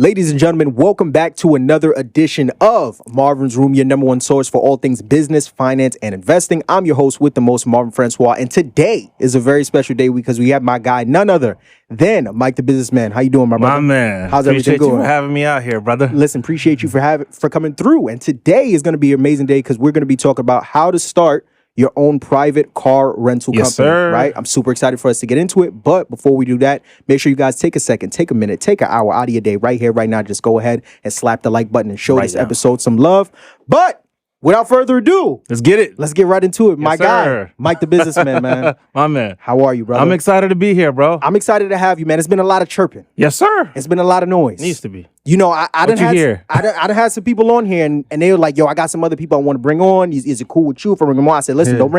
Ladies and gentlemen, welcome back to another edition of Marvin's Room, your number one source for all things business, finance, and investing. I'm your host with the most, Marvin Francois, and today is a very special day because we have my guy, none other than Mike the Businessman. How you doing, my brother? My man. How's everything going? Appreciate you for having me out here, brother. Listen, appreciate you for coming through. And today is going to be an amazing day because we're going to be talking about how to start your own private car rental company, sir. Right? I'm super excited for us to get into it. But before we do that, make sure you guys take a second, take a minute, take an hour out of your day right here, right now. Just go ahead and slap the like button and show this episode some love. But without further ado, let's get it. Let's get right into it. My guy, Mike the Businessman, man. My man. How are you, brother? I'm excited to be here, bro. I'm excited to have you, man. It's been a lot of chirping. Yes, sir. It's been a lot of noise. Needs to be. You know, I done had some people on here and they were like, yo, I got some other people I want to bring on. Is it cool with you if I bring them on? I said, listen, don't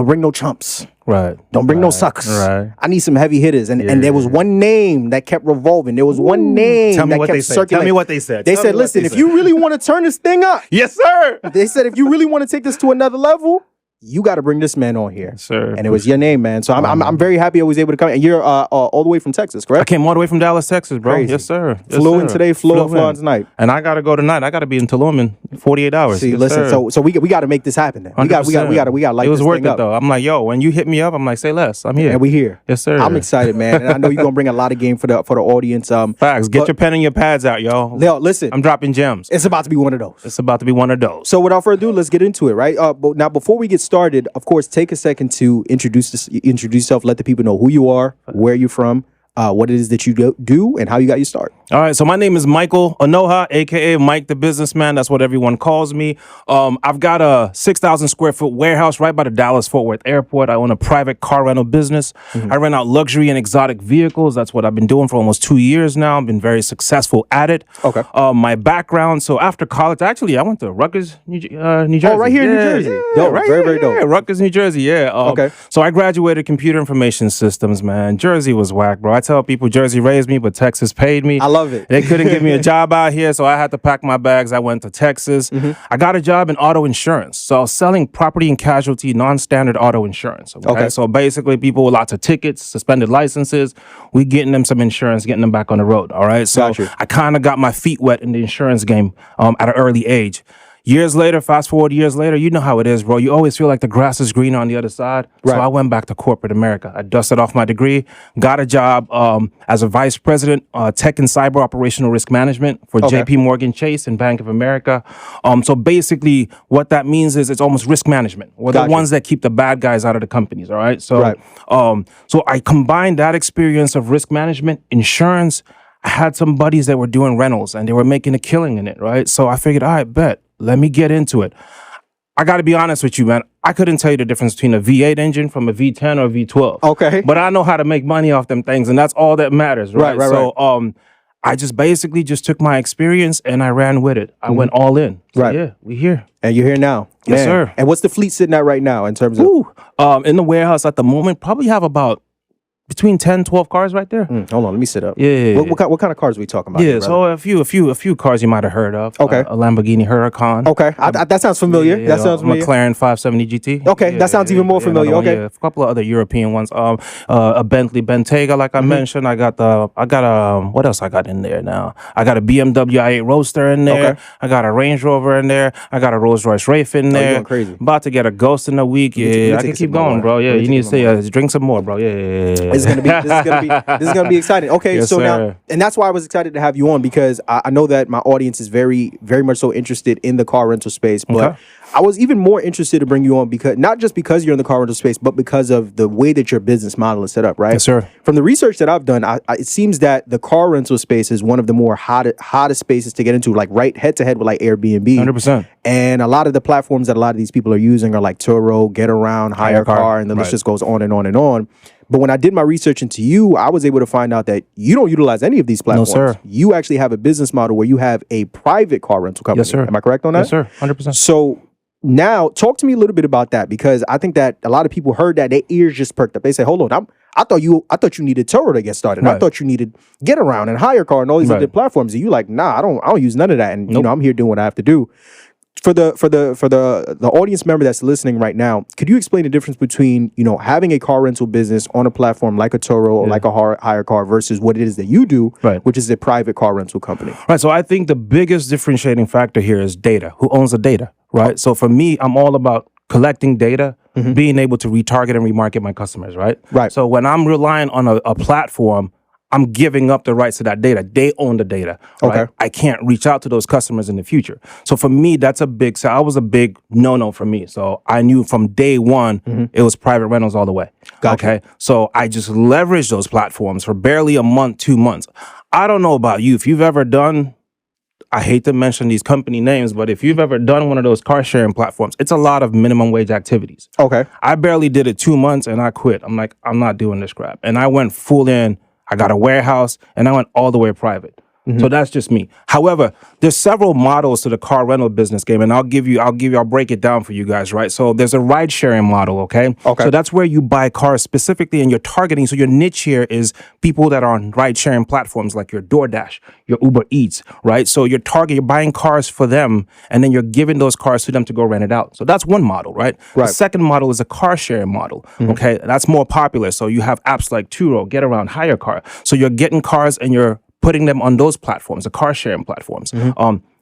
bring no chumps. Right. Don't bring no suckers. Right. I need some heavy hitters. And there was one name that kept revolving. There was one name that kept circulating. Tell me what they said. They said, listen, if you really want to turn this thing up. Yes, sir. They said, if you really want to take this to another level, you got to bring this man on here. Yes, sir. And it was your name, man. So I'm very happy I was able to come. And you're all the way from Texas, correct? I came all the way from Dallas, Texas, bro. Crazy. Yes, sir. Yes, flew in sir. today, flew in tonight. And I got to go tonight. I got to be in Tulum in 48 hours. See, yes, listen, sir. so we got to make this happen then. We got to light it was this worth thing it, up. though. I'm like, yo, when you hit me up, I'm like, say less. I'm here. And we here. Yes, sir. I'm excited, man. And I know you're going to bring a lot of game for the audience. Facts. Get your pen and your pads out, yo. Leo, listen. I'm dropping gems. It's about to be one of those. It's about to be one of those. So without further ado, let's get into it, right? But now, before we get started, of course, take a second to introduce yourself. Let the people know who you are, where you're from, what it is that you do, and how you got your start. All right, so my name is Michael Onoha, a.k.a. Mike the Businessman. That's what everyone calls me. I've got a 6,000 square foot warehouse right by the Dallas-Fort Worth Airport. I own a private car rental business. I rent out luxury and exotic vehicles. That's what I've been doing for almost 2 years now. I've been very successful at it. Okay. My background, so after college, actually, I went to Rutgers, New Jersey. Oh, right here in New Jersey. Yeah, Dope. right very, here, very dope. Yeah, Rutgers, New Jersey, yeah. Okay. So I graduated computer information systems, man. Jersey was whack, bro. I tell people Jersey raised me, but Texas paid me. I love it. They couldn't give me a job out here, so I had to pack my bags. I went to Texas. I got a job in auto insurance. So I was selling property and casualty, non-standard auto insurance. Okay. So basically people with lots of tickets, suspended licenses, we getting them some insurance, getting them back on the road. All right. So I kind of got my feet wet in the insurance game at an early age. Years later, fast forward years later, you know how it is, bro. You always feel like the grass is greener on the other side. Right. So I went back to corporate America. I dusted off my degree, got a job as a vice president, tech and cyber operational risk management for JP Morgan Chase and Bank of America. So basically what that means is it's almost risk management. We're the ones that keep the bad guys out of the companies, all right? So, so I combined that experience of risk management, insurance. I had some buddies that were doing rentals and they were making a killing in it, right? So I figured, all right, bet. Let me get into it. I got to be honest with you, man. I couldn't tell you the difference between a V8 engine from a V10 or a V12. Okay. But I know how to make money off them things, and that's all that matters, right? So I just basically just took my experience and I ran with it. I went all in. So, yeah, we here. And you're here now. Yes, sir. And what's the fleet sitting at right now in terms of? In the warehouse at the moment, probably have about between 10, 12 cars right there. Hold on, let me sit up. Yeah. What kind of cars are we talking about? Yeah, so a few cars you might have heard of. Okay. A Lamborghini Huracan. Okay, that sounds familiar. Yeah, that sounds familiar. McLaren 570 GT. Okay, that sounds even more familiar. Okay. Yeah, a couple of other European ones. A Bentley Bentayga, like I mentioned. I got what else I got in there now? I got a BMW i8 Roadster in there. Okay. I got a Range Rover in there. I got a Rolls Royce Wraith in there. You're going crazy. About to get a Ghost in a week. Yeah, I can keep going, bro. Yeah, you need to say drink some more, bro. Yeah. This is gonna be exciting. Okay, yes, so sir. now, and that's why I was excited to have you on because I know that my audience is very, very much so interested in the car rental space. But I was even more interested to bring you on because not just because you're in the car rental space, but because of the way that your business model is set up, right? Yes, sir. From the research that I've done, it seems that the car rental space is one of the more hottest spaces to get into, like right head to head with like Airbnb. 100%. And a lot of the platforms that a lot of these people are using are like Turo, Get Around, Hire Car, and the list just goes on and on and on. But when I did my research into you, I was able to find out that you don't utilize any of these platforms. No, sir. You actually have a business model where you have a private car rental company. Yes, sir. Am I correct on that? Yes, sir. 100%. So now talk to me a little bit about that because I think that a lot of people heard that, their ears just perked up. They say, hold on, I thought you needed Turo to get started. Right. I thought you needed Get Around and Hire Car and all these other platforms. And you like, nah, I don't use none of that. And you know, I'm here doing what I have to do. the audience member that's listening right now, could you explain the difference between, having a car rental business on a platform like a Turo or like a hire car versus what it is that you do, which is a private car rental company? Right. So I think the biggest differentiating factor here is data. Who owns the data? Right. So for me, I'm all about collecting data, being able to retarget and remarket my customers. Right. So when I'm relying on a platform, I'm giving up the rights to that data. They own the data. Right? Okay. I can't reach out to those customers in the future. So for me, that was a big no-no for me. So I knew from day one, it was private rentals all the way. Gotcha. Okay. So I just leveraged those platforms for barely a month, 2 months. I don't know about you. If you've ever done, I hate to mention these company names, but if you've ever done one of those car sharing platforms, it's a lot of minimum wage activities. Okay. I barely did it 2 months and I quit. I'm like, I'm not doing this crap. And I went full in. I got a warehouse and I went all the way private. So that's just me. However, there's several models to the car rental business game, and I'll break it down for you guys, right? So there's a ride sharing model, okay? So that's where you buy cars specifically and you're targeting. So your niche here is people that are on ride sharing platforms like your DoorDash, your Uber Eats, right? So you're buying cars for them and then you're giving those cars to them to go rent it out. So that's one model, right? The second model is a car sharing model, okay? That's more popular. So you have apps like Turo, Get Around, Hire Car. So you're getting cars and you're putting them on those platforms, the car sharing platforms.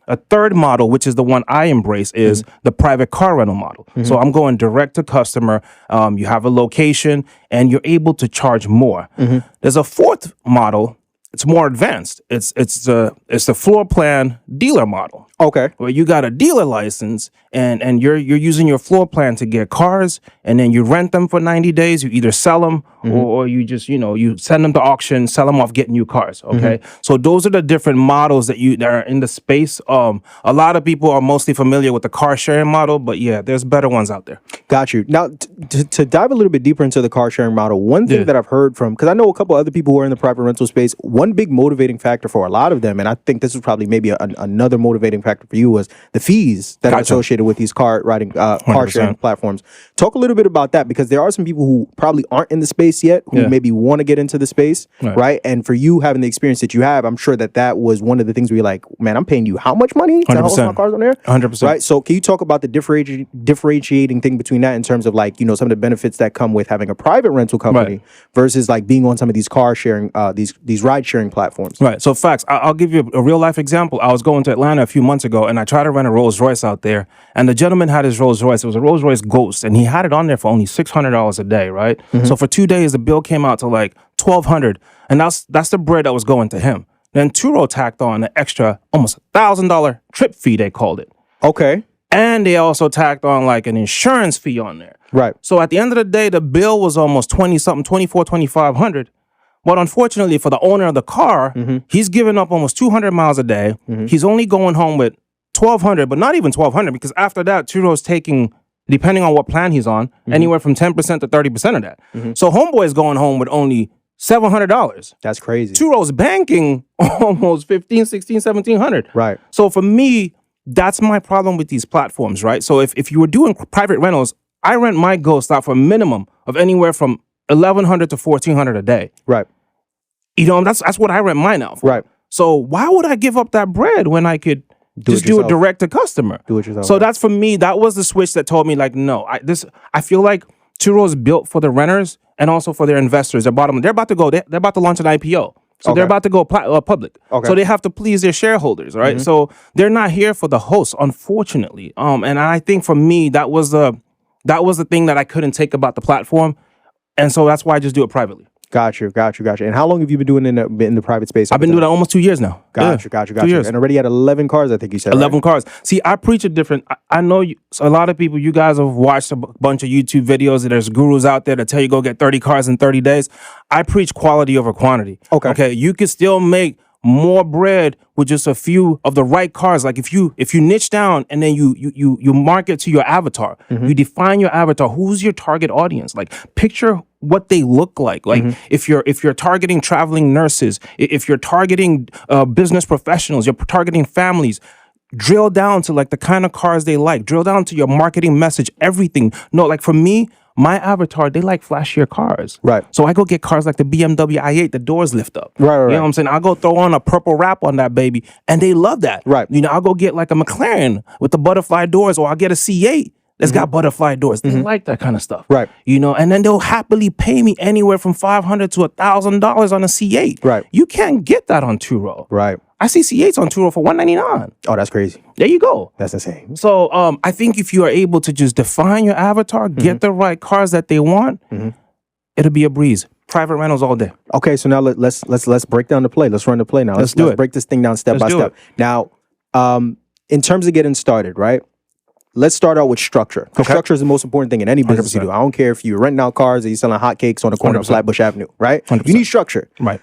A third model, which is the one I embrace, is the private car rental model. So I'm going direct to customer. You have a location and you're able to charge more. There's a fourth model. It's more advanced. It's the floor plan dealer model. Okay. Where you got a dealer license and you're using your floor plan to get cars and then you rent them for 90 days. You either sell them or you just, you send them to auction, sell them off, get new cars. Okay. So those are the different models that are in the space. A lot of people are mostly familiar with the car sharing model, but yeah, there's better ones out there. Got you. Now, to dive a little bit deeper into the car sharing model, one thing that I've heard from, because I know a couple other people who are in the private rental space, one big motivating factor for a lot of them, and I think this is probably maybe another motivating factor for you, was the fees that are associated with these car sharing platforms. Talk a little bit about that, because there are some people who probably aren't in the space yet, who maybe want to get into the space, right? And for you having the experience that you have, I'm sure that was one of the things where you're like, man, I'm paying you how much money to host my cars on there? 100%. Right? So can you talk about the differentiating thing between that in terms of like, some of the benefits that come with having a private rental company versus like being on some of these car sharing, these ride sharing platforms? Right. So facts. I'll give you a real life example. I was going to Atlanta a few months ago and I tried to rent a Rolls Royce out there, and the gentleman had his Rolls Royce. It was a Rolls Royce Ghost, and he had it on there for only $600 a day, right? So for 2 days, the bill came out to like $1,200, and that's the bread that was going to him. Then Turo tacked on an extra almost $1,000 trip fee, they called it. Okay. And they also tacked on like an insurance fee on there. Right. So at the end of the day, the bill was almost 20-something, 2,500. But unfortunately for the owner of the car, he's giving up almost 200 miles a day. He's only going home with $1,200, but not even $1,200, because after that, Turo's taking, depending on what plan he's on, anywhere from 10% to 30% of that. So homeboy is going home with only $700. That's crazy. Turo's banking almost $1,500, $1,600, $1,700. Right. So for me, that's my problem with these platforms, right? So if you were doing private rentals, I rent my Ghost out for a minimum of anywhere from $1,100 to $1,400 a day. Right. That's what I rent mine out for. Right. So why would I give up that bread when I could just do it direct to customer? Do it yourself. So that's, for me, that was the switch that told me like, no, I feel like Turo is built for the renters and also for their investors. They're about to launch an IPO. So they're about to go public. So they have to please their shareholders, right? So they're not here for the hosts, unfortunately. And I think for me, that was the thing that I couldn't take about the platform. And so that's why I just do it privately. Got you. And how long have you been doing in the private space? I've been doing it almost 2 years now. Got you. 2 years. And already had 11 cars, I think you said. 11 cars. See, I preach a different. I know a lot of people. You guys have watched a bunch of YouTube videos. There's gurus out there that tell you go get 30 cars in 30 days. I preach quality over quantity. Okay. You can still make more bread with just a few of the right cars. Like if you niche down and then you market to your avatar, you define your avatar. Who's your target audience? Like picture what they look like. Like if you're targeting traveling nurses, if you're targeting business professionals, you're targeting families. Drill down to like the kind of cars they like. Drill down to your marketing message, everything. No, like for me, my avatar, they like flashier cars. Right. So I go get cars like the BMW i8, the doors lift up. Right. You know what I'm saying? I'll go throw on a purple wrap on that baby, and they love that. Right. You know, I'll go get like a McLaren with the butterfly doors, or I'll get a C8 that's got butterfly doors. They like that kind of stuff. Right. You know, and then they'll happily pay me anywhere from $500 to $1,000 on a C8. Right. You can't get that on Turo. Right. I see C8s on Turo for $199. Oh, that's crazy. There you go. That's insane. So I think if you are able to just define your avatar, get the right cars that they want, it'll be a breeze. Private rentals all day. Okay, so now let's break down the play. Let's run the play now. Let's do it. Break this thing down step by step. Now, in terms of getting started, right? Let's start out with structure. Okay. Structure is the most important thing in any business 100%. you do. I don't care if you're renting out cars or you're selling hotcakes on the corner 100%. of Flatbush Avenue, right? 100%. You need structure. Right.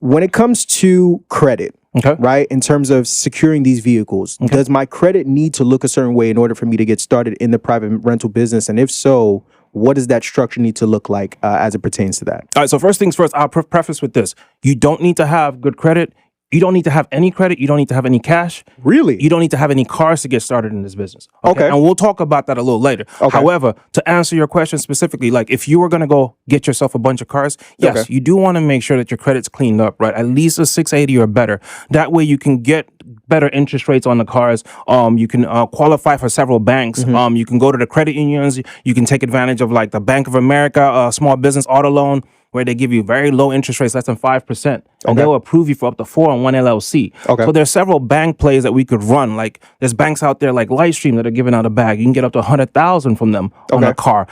When it comes to credit, right, in terms of securing these vehicles, does my credit need to look a certain way in order for me to get started in the private rental business? And if so, what does that structure need to look like as it pertains to that? All right, so first things first, I'll preface with this. You don't need to have good credit. You don't need to have any credit. You don't need to have any cash. Really? You don't need to have any cars to get started in this business. Okay. And we'll talk about that a little later. Okay. However, to answer your question specifically, like if you were going to go get yourself a bunch of cars, yes, you do want to make sure that your credit's cleaned up, right? At least a 680 or better. That way you can get better interest rates on the cars. You can qualify for several banks. You can go to the credit unions. You can take advantage of like the Bank of America, small business auto loan, where they give you very low interest rates, less than 5%. And they'll approve you for up to 4 on one LLC. Okay. So there's several bank plays that we could run. Like there's banks out there like Lightstream that are giving out a bag. You can get up to 100,000 from them on a car.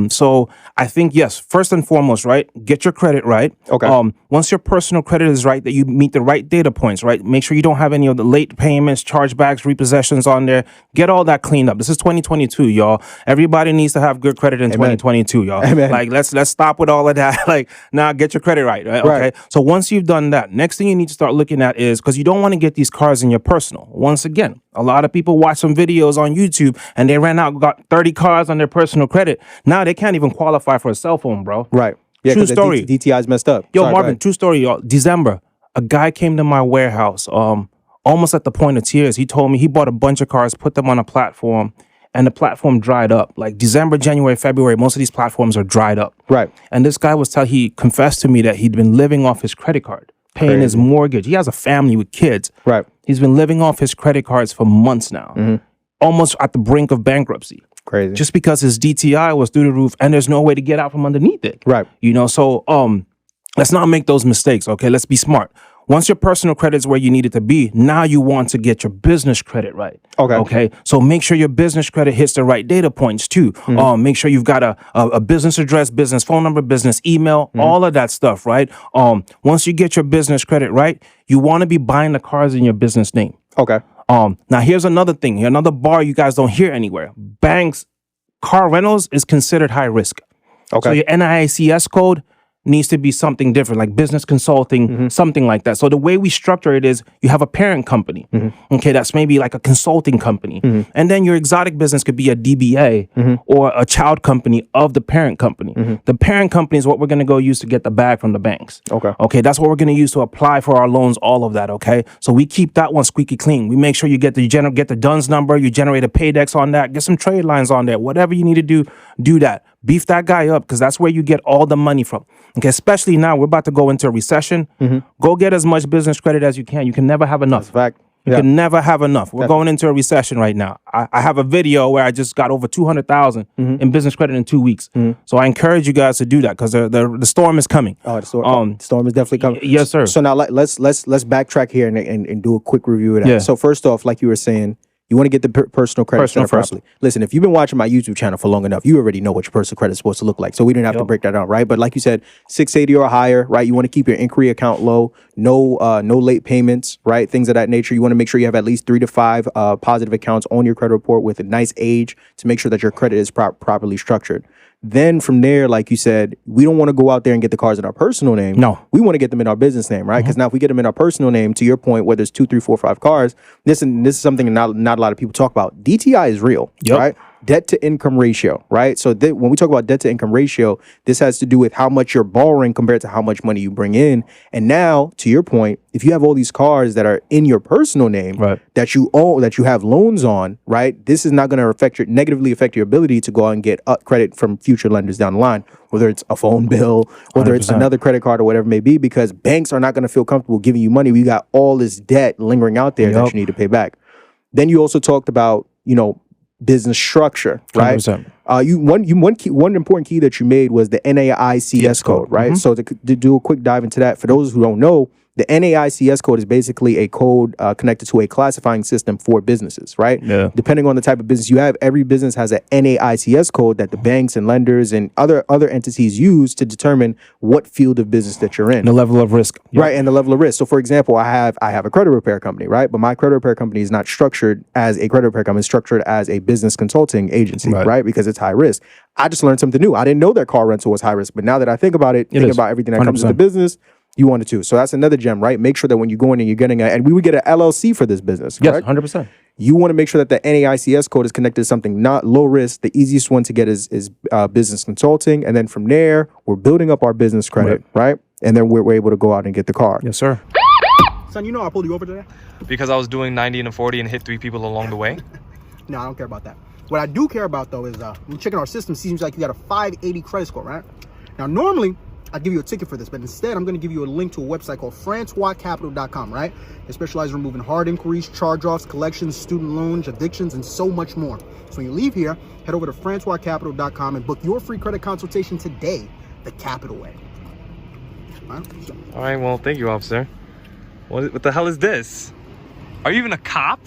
So I think, yes, first and foremost, right, get your credit right. Okay. Once your personal credit is right, that you meet the right data points, right? Make sure you don't have any of the late payments, chargebacks, repossessions on there. Get all that cleaned up. This is 2022, y'all. Everybody needs to have good credit in 2022, y'all. Amen. Like let's stop with all of that. Like now get your credit right, right? Okay. So once you've done that, next thing you need to start looking at is, because you don't want to get these cars in your personal. Once again, a lot of people watch some videos on YouTube and they got 30 cars on their personal credit. Now they can't even qualify for a cell phone, bro. Right. Yeah, true story. DTI's messed up. Yo, Marvin, true story, y'all. December, a guy came to my warehouse, almost at the point of tears. He told me he bought a bunch of cars, put them on a platform, and the platform dried up. Like December, January, February, most of these platforms are dried up. Right. And this guy he confessed to me that he'd been living off his credit card, paying his mortgage. He has a family with kids. Right. He's been living off his credit cards for months now, almost at the brink of bankruptcy. Crazy. Just because his DTI was through the roof and there's no way to get out from underneath it. Right. You know, so let's not make those mistakes, okay? Let's be smart. Once your personal credit is where you need it to be, now you want to get your business credit right. Okay. Okay. So make sure your business credit hits the right data points too. Make sure you've got a business address, business phone number, business email, all of that stuff, right? Once you get your business credit right, you want to be buying the cars in your business name. Okay. Now here's another thing, another bar you guys don't hear anywhere. Banks, car rentals is considered high risk. Okay. So your NICS code needs to be something different, like business consulting, something like that. So the way we structure it is you have a parent company, okay, that's maybe like a consulting company. And then your exotic business could be a DBA or a child company of the parent company. The parent company is what we're going to go use to get the bag from the banks. Okay. Okay, that's what we're going to use to apply for our loans, all of that, okay? So we keep that one squeaky clean. We make sure you get the DUNS number, you generate a paydex on that, get some trade lines on there, whatever you need to do that. Beef that guy up, because that's where you get all the money from. Okay, especially now we're about to go into a recession. Go get as much business credit as you can. You can never have enough. That's a fact. You can never have enough. We're going into a recession right now. I have a video where I just got over 200,000 in business credit in 2 weeks. So I encourage you guys to do that because the storm is coming. Oh, the storm is definitely coming. Yes, sir. So now let's backtrack here and do a quick review of that. Yeah. So first off, like you were saying, you want to get the personal credit set up properly. Listen, if you've been watching my YouTube channel for long enough, you already know what your personal credit is supposed to look like. So we didn't have to break that down, right? But like you said, 680 or higher, right? You want to keep your inquiry account low, no late payments, right? Things of that nature. You want to make sure you have at least 3 to 5 positive accounts on your credit report with a nice age to make sure that your credit is properly structured. Then from there, like you said, we don't want to go out there and get the cars in our personal name. No. We want to get them in our business name, right? Because now if we get them in our personal name, to your point, where there's 2, 3, 4, 5 cars, this is something not a lot of people talk about. DTI is real, right? debt to income ratio, right? So when we talk about debt to income ratio, this has to do with how much you're borrowing compared to how much money you bring in. And now, to your point, if you have all these cars that are in your personal name that you own, that you have loans on, right? This is not going to negatively affect your ability to go out and get credit from future lenders down the line, whether it's a phone bill, whether 100%. It's another credit card or whatever it may be, because banks are not going to feel comfortable giving you money. We got all this debt lingering out there that you need to pay back. Then you also talked about, business structure, right? 100%. One important key that you made was the NAICS code, right? So to do a quick dive into that, for those who don't know, the NAICS code is basically a code connected to a classifying system for businesses, right? Yeah. Depending on the type of business you have, every business has a NAICS code that the banks and lenders and other entities use to determine what field of business that you're in. The level of risk. Right, and the level of risk. So for example, I have a credit repair company, right? But my credit repair company is not structured as a credit repair company, it's structured as a business consulting agency, right? Because it's high risk. I just learned something new. I didn't know that car rental was high risk, but now that I think about it, think about everything that 100%. Comes into business, you wanted to. So that's another gem, right? Make sure that when you go in and you're getting and we would get an LLC for this business, yes, 100%. You want to make sure that the NAICS code is connected to something not low risk. The easiest one to get is business consulting. And then from there, we're building up our business credit, right? And then we're able to go out and get the car. Yes, sir. Son, I pulled you over today? Because I was doing 90 and a 40 and hit 3 people along the way? No, I don't care about that. What I do care about, though, is when checking our system, seems like you got a 580 credit score, right? Now, normally, I'd give you a ticket for this, but instead I'm going to give you a link to a website called francoiscapital.com, right? They specialize in removing hard inquiries, charge-offs, collections, student loans, evictions, and so much more. So when you leave here, head over to francoiscapital.com and book your free credit consultation today, the Capital way. All right, well, thank you, officer. What the hell is this? Are you even a cop?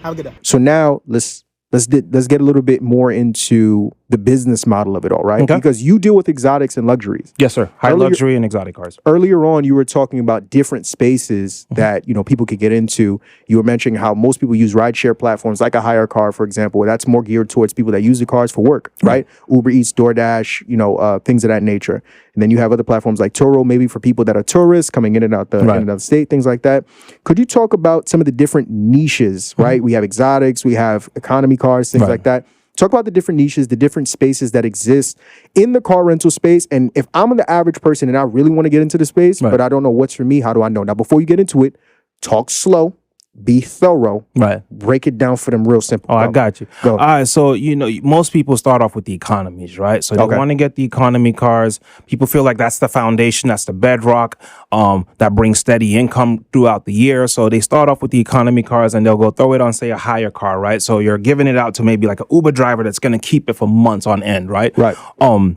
Have a good day. So now let's get a little bit more into the business model of it all, right? Okay. Because you deal with exotics and luxuries. Yes, sir. High luxury and exotic cars. Earlier on, you were talking about different spaces that people could get into. You were mentioning how most people use rideshare platforms like a hire car, for example, where that's more geared towards people that use the cars for work, right? Uber Eats, DoorDash, things of that nature. And then you have other platforms like Turo, maybe for people that are tourists coming in and out the state, things like that. Could you talk about some of the different niches, right? We have exotics, we have economy cars, things like that. Talk about the different niches, the different spaces that exist in the car rental space. And if I'm the average person and I really want to get into the space, but I don't know what's for me, how do I know? Now, before you get into it, talk slow, be thorough, break it down for them real simple. Oh, I got you. Go. All right, so most people start off with the economies, right? So they want to get the economy cars. People feel like that's the foundation, that's the bedrock that brings steady income throughout the year. So they start off with the economy cars and they'll go throw it on, say, a hire car, right? So you're giving it out to maybe like an Uber driver that's going to keep it for months on end, right? Right. And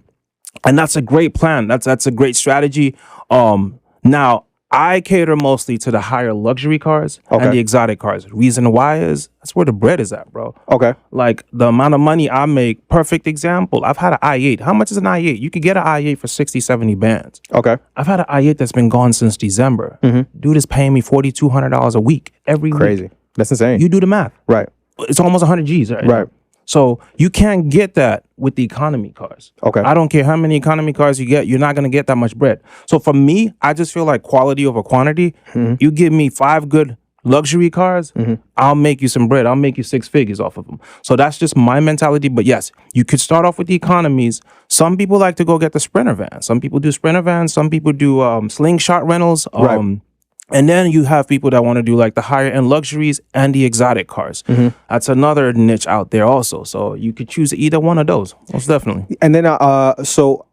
that's a great plan. That's a great strategy. Now, I cater mostly to the higher luxury cars and the exotic cars. Reason why is that's where the bread is at, bro. Okay. Like the amount of money I make, perfect example. I've had an i8. How much is an i8? You could get an i8 for 60, 70 bands. Okay. I've had an i8 that's been gone since December. Dude is paying me $4,200 a week every week. Crazy. That's insane. You do the math. Right. It's almost 100 G's, right? Right. So you can't get that with the economy cars. Okay. I don't care how many economy cars you get, you're not going to get that much bread. So for me, I just feel like quality over quantity. You give me 5 good luxury cars, I'll make you some bread. I'll make you 6 figures off of them. So that's just my mentality. But yes, you could start off with the economies. Some people like to go get the Sprinter van. Some people do Sprinter vans. Some people do slingshot rentals. And then you have people that want to do like the higher end luxuries and the exotic cars. That's another niche out there also. So you could choose either one of those, most definitely. And then, so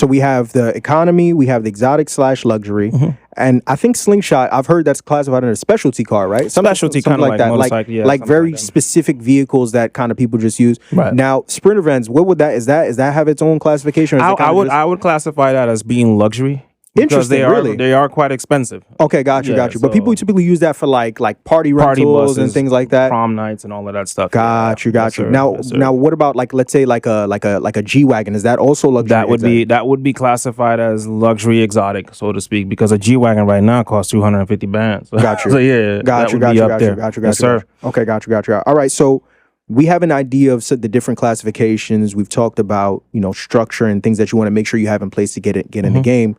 we have the economy, we have the exotic / luxury, and I think Slingshot, I've heard that's classified as a specialty car, right? Specialty, kind of like that, like very specific vehicles that kind of people just use. Right. Now, Sprinter vans, what would that have its own classification? Or is I would classify that as being luxury. Because they are quite expensive. Okay, got you. But people typically use that for like party rentals buses, and things like that, prom nights and all of that stuff. Got you. Now, what about let's say like a G-Wagon? Is that also luxury? That would be classified as luxury exotic, so to speak, because a G-Wagon right now costs 250 bands. Got you. So yeah, got you. Yes, sir. Okay, got you. All right, so we have an idea of the different classifications. We've talked about structure and things that you want to make sure you have in place to get in the game.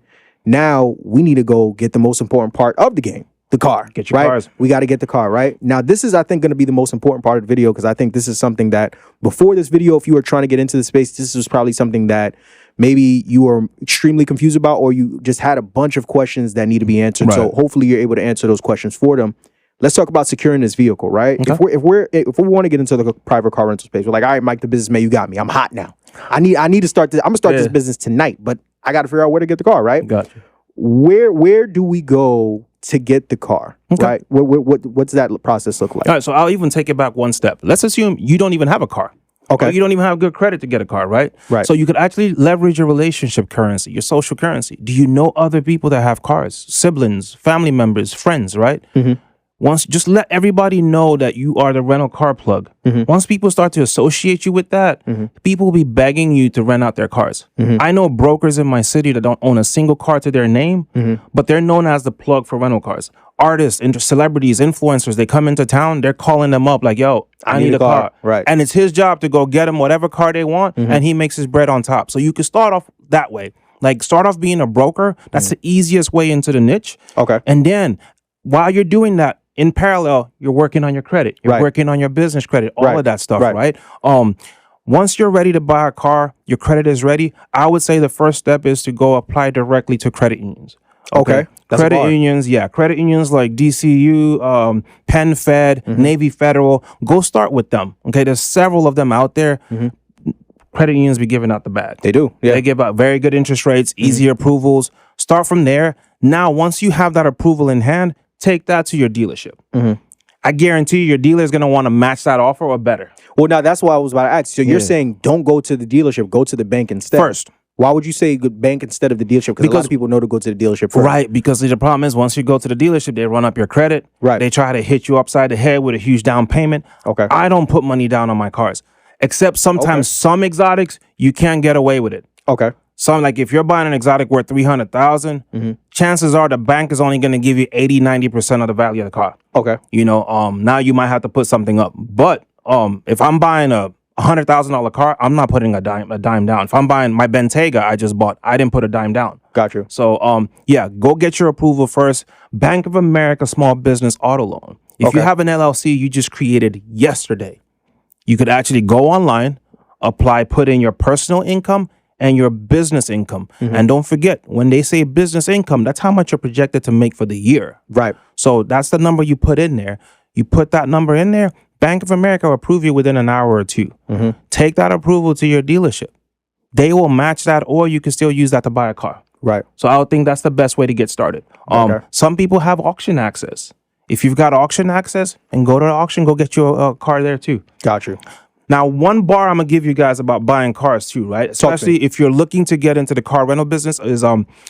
Now we need to go get the most important part of the game, the car. Get your right? cars. We got to get the car, right? Now, this is, I think, going to be the most important part of the video because I think this is something that before this video, if you were trying to get into the space, this was probably something that maybe you were extremely confused about or you just had a bunch of questions that need to be answered. Right. So hopefully you're able to answer those questions for them. Let's talk about securing this vehicle, right? Okay. If we want to get into the private car rental space, we're like, all right, Mike, the businessman, you got me. I'm hot now. I need to start this. I'm gonna start this business tonight, but I got to figure out where to get the car, right? Gotcha. Where do we go to get the car, right? What's that process look like? All right, so I'll even take it back one step. Let's assume you don't even have a car. Okay. Or you don't even have good credit to get a car, right? Right. So you could actually leverage your relationship currency, your social currency. Do you know other people that have cars? Siblings, family members, friends, right? Once, just let everybody know that you are the rental car plug. Once people start to associate you with that, people will be begging you to rent out their cars. I know brokers in my city that don't own a single car to their name, but they're known as the plug for rental cars. Artists, celebrities, influencers, they come into town, they're calling them up like, yo, I need a car. Right. And it's his job to go get them whatever car they want, and he makes his bread on top. So you can start off that way. Like, start off being a broker. That's the easiest way into the niche. Okay. And then, while you're doing that, in parallel, you're working on your credit. You're working on your business credit, all of that stuff, right? Once you're ready to buy a car, your credit is ready, I would say the first step is to go apply directly to credit unions. Okay. That's Credit unions, credit unions like DCU, Penn Fed, Navy Federal, go start with them. Okay, there's several of them out there. Credit unions be giving out the bag. They do. Yeah. They give out very good interest rates, easy approvals. Start from there. Now, once you have that approval in hand, take that to your dealership. I guarantee you, your dealer is going to want to match that offer or better. Well, now that's why I was about to ask. So you're saying don't go to the dealership, go to the bank instead. First. Why would you say good bank instead of the dealership? Because a lot of people know to go to the dealership first. Right, because the problem is once you go to the dealership, they run up your credit. Right. They try to hit you upside the head with a huge down payment. Okay. I don't put money down on my cars. Except sometimes some exotics, you can't get away with it. Okay. Some, like if you're buying an exotic worth $300,000, chances are the bank is only going to give you 80-90% of the value of the car. Okay. You know, now you might have to put something up. But if I'm buying a $100,000 car, I'm not putting a dime down. If I'm buying my Bentayga I just bought, I didn't put a dime down. Got you. So go get your approval first. Bank of America Small Business Auto Loan. If you have an LLC you just created yesterday, you could actually go online, apply, put in your personal income and your business income. And don't forget, when they say business income, that's how much you're projected to make for the year. Right. So that's the number you put in there. You put that number in there, Bank of America will approve you within an hour or two. Take that approval to your dealership. They will match that, or you can still use that to buy a car. Right. So I would think that's the best way to get started. Some people have auction access. If you've got auction access, and go to the auction, go get you a car there too. Got you. Now, one bar I'm gonna give you guys about buying cars too, right? Especially if you're looking to get into the car rental business, is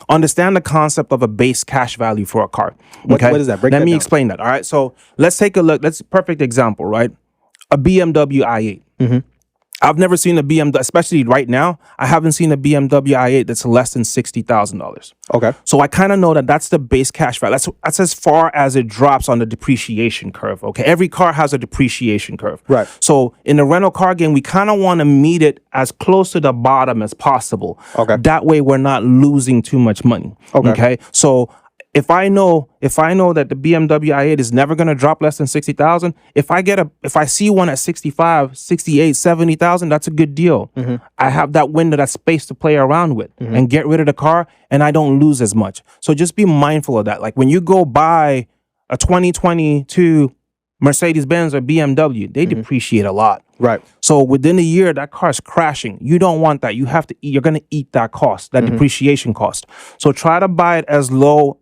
understand the concept of a base cash value for a car. Okay? What is that? Let me explain that. All right. So let's take a look. Let's perfect example, right? A BMW i8. I've never seen a BMW, especially right now. I haven't seen a BMW i8 that's less than $60,000. Okay. So I kind of know that that's the base cash value. That's as far as it drops on the depreciation curve. Okay. Every car has a depreciation curve. Right. So in the rental car game, we kind of want to meet it as close to the bottom as possible. Okay. That way we're not losing too much money. Okay. So if I know that the BMW i8 is never going to drop less than 60,000, if I see one at 65, 68, 70,000, that's a good deal. I have that window, that space to play around with and get rid of the car, and I don't lose as much. So just be mindful of that. Like when you go buy a 2022 Mercedes-Benz or BMW, they depreciate a lot. Right. So within a year, that car's crashing. You don't want that. You have to eat, you're going to eat that cost, that depreciation cost. So try to buy it as low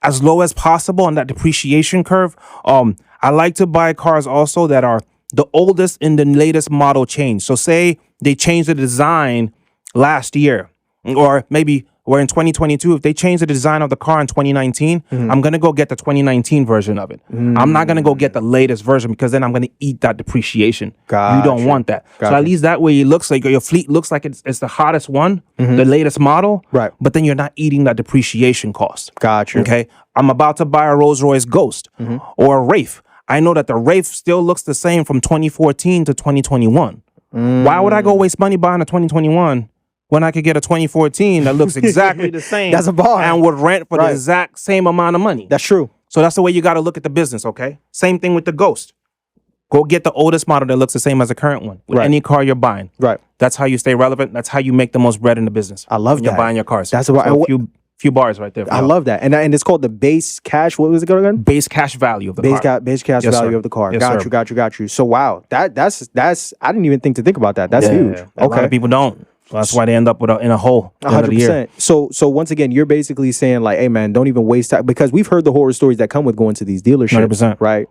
as possible on that depreciation curve. I like to buy cars also that are the oldest in the latest model change. So say they changed the design last year, or maybe we're in 2022. If they change the design of the car in 2019, I'm going to go get the 2019 version of it. I'm not going to go get the latest version because then I'm going to eat that depreciation. You don't want that. So at least that way it looks like your fleet looks like it's the hottest one, the latest model. Right. But then you're not eating that depreciation cost. Gotcha. Okay. I'm about to buy a Rolls Royce Ghost or a Wraith. I know that the Wraith still looks the same from 2014 to 2021. Why would I go waste money buying a 2021 when I could get a 2014 that looks exactly the same? That's a bar. And would rent for the exact same amount of money? That's true. So that's the way you got to look at the business, okay? Same thing with the Ghost. Go get the oldest model that looks the same as the current one with any car you're buying. Right. That's how you stay relevant. That's how you make the most bread in the business. I love when that. You're buying your cars. That's what so a few bars right there. I love that. And it's called the base cash. What was it called again? Base cash value of the car. Base cash Yes, value sir. of the car. Yes, Got you. So wow, that's I didn't even think to think about that. That's huge. A lot of people don't. So that's why they end up in a hole at the end of the year. 100%. So once again, you're basically saying like, hey man, don't even waste time, because we've heard the horror stories that come with going to these dealerships. 100%. Right.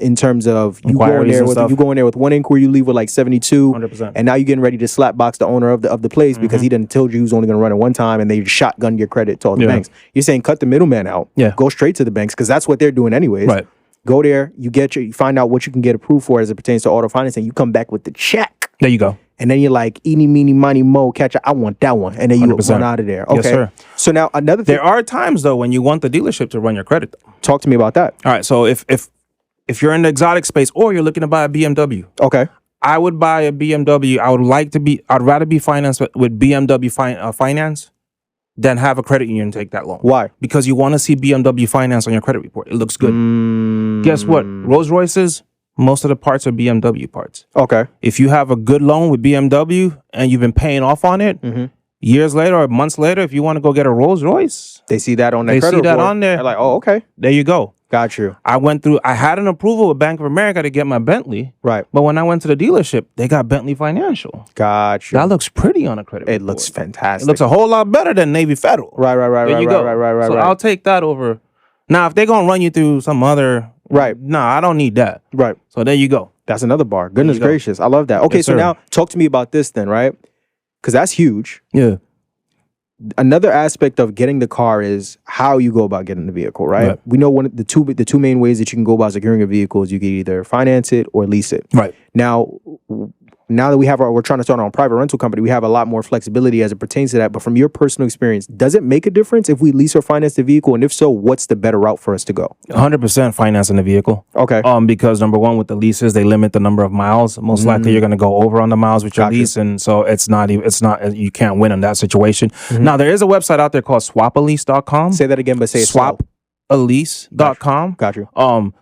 In terms of you Inquiries go in there with one inquiry, you leave with like 72, 100%. and now you're getting ready to slap box the owner of the place because he didn't told you he was only going to run it one time, and they shotgun your credit to all the banks. You're saying cut the middleman out. Yeah. Go straight to the banks because that's what they're doing anyways. Right. Go there, you find out what you can get approved for as it pertains to auto financing. You come back with the check. There you go. And then you're like, eeny, meeny, miny, mo, catch it. I want that one. And then you 100%. run out of there. Okay. Yes, sir. So now another thing. There are times though when you want the dealership to run your credit. Talk to me about that. All right. So if you're in the exotic space or you're looking to buy a BMW, Okay. I would buy a BMW. I'd rather be financed with BMW finance than have a credit union take that loan. Why? Because you want to see BMW finance on your credit report. It looks good. Guess what? Rolls Royces, most of the parts are BMW parts. Okay. If you have a good loan with BMW and you've been paying off on it, years later or months later, if you want to go get a Rolls Royce, They see that on their they credit see that report. on there. They're like, oh, okay. There you go. Got you. I had an approval with Bank of America to get my Bentley. Right. But when I went to the dealership, they got Bentley Financial. Got you. That looks pretty on a credit report. It looks fantastic. It looks a whole lot better than Navy Federal. Right. There you go. Right. So I'll take that over. Now, if they're going to run you through some other... Right. Nah, I don't need that. Right. So there you go. That's another bar. Goodness gracious. I love that. Okay, Yes, so sir. now talk to me about this then, right? Because that's huge. Yeah. Another aspect of getting the car is how you go about getting the vehicle, right? Right. We know one of the two main ways that you can go about securing a vehicle is you can either finance it or lease it. Right. Now that we're trying to start our own private rental company, we have a lot more flexibility as it pertains to that. But from your personal experience, does it make a difference if we lease or finance the vehicle? And if so, what's the better route for us to go? 100% financing the vehicle. Okay. Because number one, with the leases, they limit the number of miles. Most likely, you're going to go over on the miles with your Gotcha. lease, and so you can't win in that situation. Now, there is a website out there called swapalease.com. Say that again, but say it slow. Swapalease.com. Got you.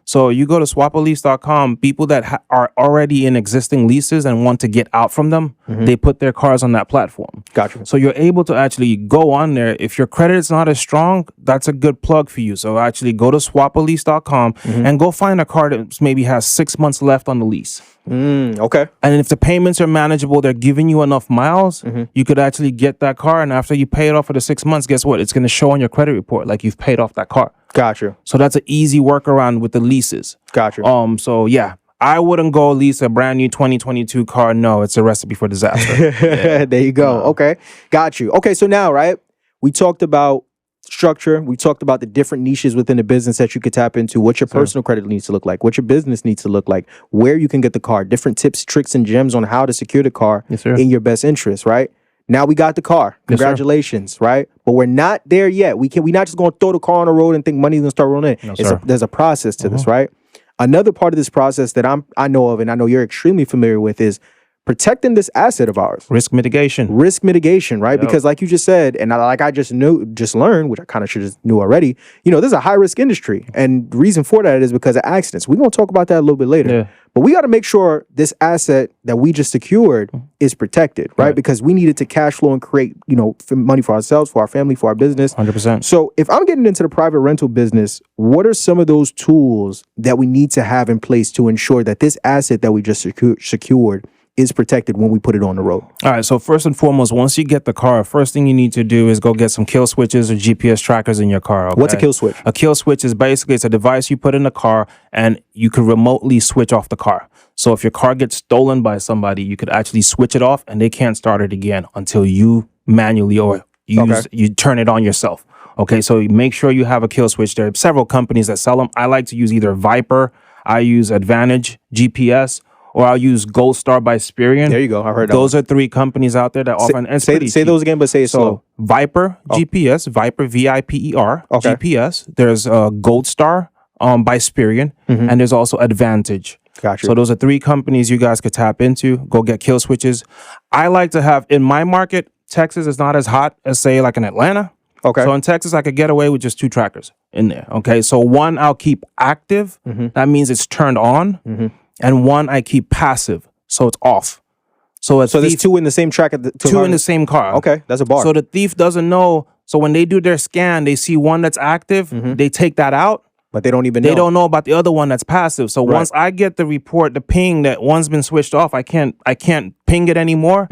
So you go to swapalease.com, people that are already in existing leases and want to get out from them, they put their cars on that platform. Got you. So you're able to actually go on there. If your credit is not as strong, that's a good plug for you. So actually go to swapalease.com and go find a car that maybe has 6 months left on the lease. Okay. And if the payments are manageable, they're giving you enough miles, you could actually get that car. And after you pay it off for the 6 months, guess what? It's going to show on your credit report like you've paid off that car. Got you. So that's an easy workaround with the leases. Got you. So yeah, I wouldn't go lease a brand new 2022 car. No, it's a recipe for disaster. There you go. Okay. Got you. Okay. So now, right, we talked about structure. We talked about the different niches within the business that you could tap into, what your personal credit needs to look like, what your business needs to look like, where you can get the car, different tips, tricks, and gems on how to secure the car in your best interest, right? Now we got the car. Congratulations, right? But we're not there yet. We're not just going to throw the car on the road and think money's going to start rolling in. There's a process to this, right? Another part of this process that I know of and I know you're extremely familiar with is protecting this asset of ours. Risk mitigation, right? Because like you just said, and I just learned, which I kind of should have knew already, this is a high risk industry. And the reason for that is because of accidents. We're going to talk about that a little bit later. Yeah. But we got to make sure this asset that we just secured is protected, right? Because we needed to cash flow and create, money for ourselves, for our family, for our business. 100%. So if I'm getting into the private rental business, what are some of those tools that we need to have in place to ensure that this asset that we just secured is protected when we put it on the road? All right. So first and foremost, once you get the car, first thing you need to do is go get some kill switches or GPS trackers in your car. Okay? What's a kill switch? A kill switch is basically it's a device you put in the car and you can remotely switch off the car. So if your car gets stolen by somebody, you could actually switch it off and they can't start it again until you manually or you turn it on yourself. Okay. So make sure you have a kill switch. There are several companies that sell them. I like to use either Viper, I use Advantage GPS, or I'll use Gold Star by Sperian. There you go. I heard that. Those are 3 companies out there that offer. And it's pretty say cheap. those again, but say it slow. Viper GPS, Viper VIPER Okay. GPS. There's Gold Star by Sperian, and there's also Advantage. Gotcha. So those are 3 companies you guys could tap into. Go get kill switches. I like to have in my market. Texas is not as hot as say like in Atlanta. Okay. So in Texas, I could get away with just 2 trackers in there. Okay. So one I'll keep active. That means it's turned on. And one I keep passive. So it's off. So there's 2 in the same track. Two in the same car. Okay. That's a bar. So the thief doesn't know. So when they do their scan, they see one that's active. They take that out. But they don't even know. They don't know about the other one that's passive. So once I get the report, the ping that one's been switched off, I can't ping it anymore.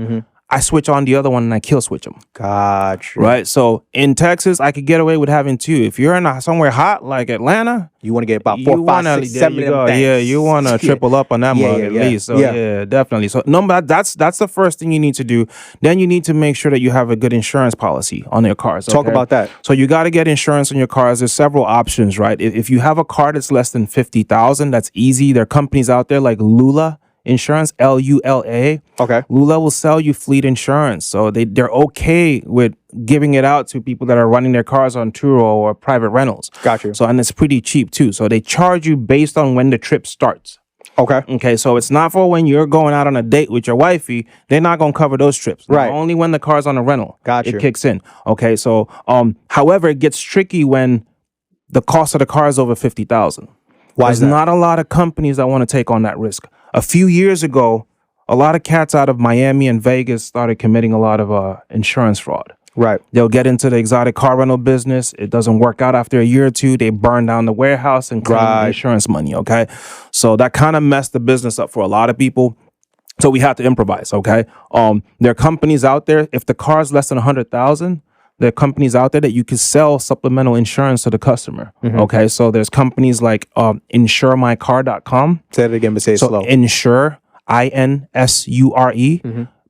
I switch on the other one and I kill switch them. Gotcha. Right. So in Texas, I could get away with having 2. If you're in somewhere hot like Atlanta, you want to get about 4, 5, 6, 7 of them things. Yeah, you want to triple up on that mug at least. So yeah, definitely. So that's the first thing you need to do. Then you need to make sure that you have a good insurance policy on your cars. Talk about that. So you got to get insurance on your cars. There's several options, right? If you have a car that's less than 50,000, that's easy. There are companies out there like Lula Insurance, Lula. Okay. Lula will sell you fleet insurance. So they're okay with giving it out to people that are running their cars on Turo or private rentals. Gotcha. So, and it's pretty cheap too. So they charge you based on when the trip starts. Okay. Okay. So it's not for when you're going out on a date with your wifey. They're not going to cover those trips. Right. Only when the car's on a rental. Gotcha. It kicks in. Okay. So, however, it gets tricky when the cost of the car is over 50,000. Why is There's that? not a lot of companies that want to take on that risk. A few years ago, a lot of cats out of Miami and Vegas started committing a lot of insurance fraud. Right. They'll get into the exotic car rental business. It doesn't work out after a year or 2. They burn down the warehouse and claim the insurance money. Okay. So that kind of messed the business up for a lot of people. So we had to improvise. Okay. There are companies out there. If the car is less than 100,000, there are companies out there that you can sell supplemental insurance to the customer. Okay. So there's companies like insuremycar.com. Say it again, but say it slow. Insure, INSURE,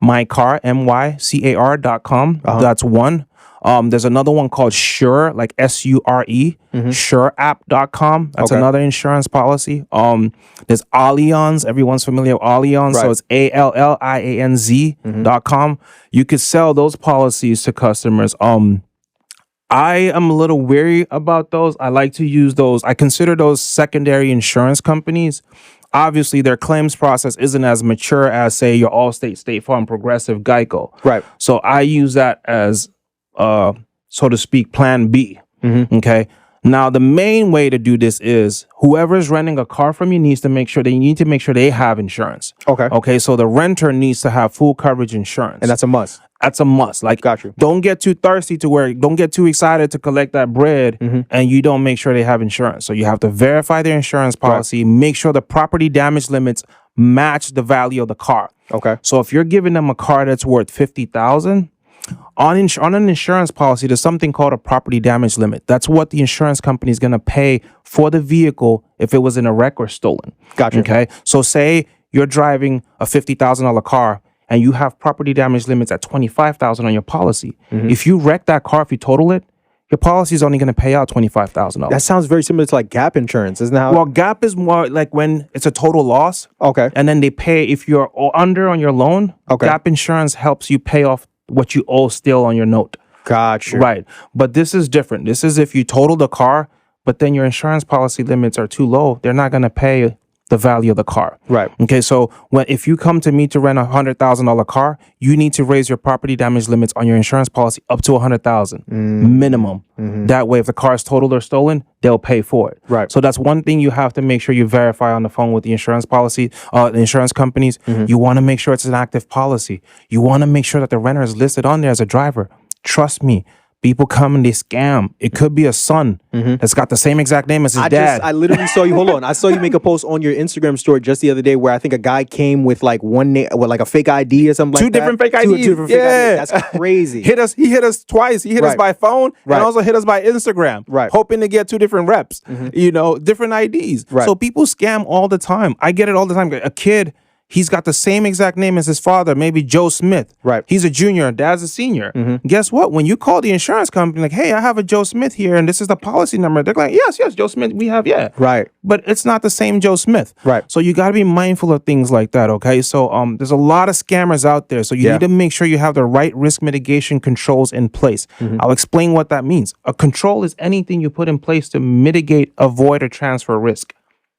mycar, MYCAR.com. That's one. There's another one called Sure, like SURE, sureapp.com. That's another insurance policy. There's Allianz. Everyone's familiar with Allianz. So it's ALLIANZ.com. You could sell those policies to customers. I am a little weary about those. I like to use those. I consider those secondary insurance companies. Obviously, their claims process isn't as mature as, say, your Allstate, State Farm, Progressive, Geico. Right. So I use that as, so to speak, plan B. Okay. Now, the main way to do this is whoever's renting a car from you needs to make sure they have insurance. Okay. Okay. So the renter needs to have full coverage insurance. And that's a must. That's a must. Like, Got you. Don't get too thirsty don't get too excited to collect that bread and you don't make sure they have insurance. So you have to verify their insurance policy, make sure the property damage limits match the value of the car. Okay. So if you're giving them a car that's worth 50,000, on an insurance policy, there's something called a property damage limit. That's what the insurance company is going to pay for the vehicle if it was in a wreck or stolen. Gotcha. Okay. So say you're driving a $50,000 car and you have property damage limits at $25,000 on your policy. If you wreck that car, if you total it, your policy is only going to pay out $25,000. That sounds very similar to like gap insurance, isn't that how? Well, gap is more like when it's a total loss. Okay. And then they pay if you're under on your loan. Okay. Gap insurance helps you pay off what you owe still on your note. Gotcha. Right. But this is different. This is if you total the car, but then your insurance policy limits are too low, they're not going to pay the value of the car. Right. Okay. So if you come to me to rent $100,000 car, you need to raise your property damage limits on your insurance policy up to $100,000 minimum. That way, if the car is totaled or stolen, they'll pay for it. Right. So that's one thing you have to make sure you verify on the phone with the insurance policy, the insurance companies. You want to make sure it's an active policy. You want to make sure that the renter is listed on there as a driver. Trust me. People come and they scam. It could be a son that's got the same exact name as his dad. I literally saw you. Hold on. I saw you make a post on your Instagram story just the other day where I think a guy came with like one name, with like a fake ID or something like that. Two different fake IDs. Two different fake IDs. That's crazy. He hit us twice. He hit us by phone and also hit us by Instagram. Right. Hoping to get 2 different reps. Different IDs. Right. So people scam all the time. I get it all the time. A kid, he's got the same exact name as his father, maybe Joe Smith. Right. He's a junior, dad's a senior. Guess what? When you call the insurance company, like, hey, I have a Joe Smith here and this is the policy number, they're like, yes, Joe Smith, we have, Right. But it's not the same Joe Smith. Right. So you got to be mindful of things like that, okay? So there's a lot of scammers out there. So you need to make sure you have the right risk mitigation controls in place. I'll explain what that means. A control is anything you put in place to mitigate, avoid, or transfer risk.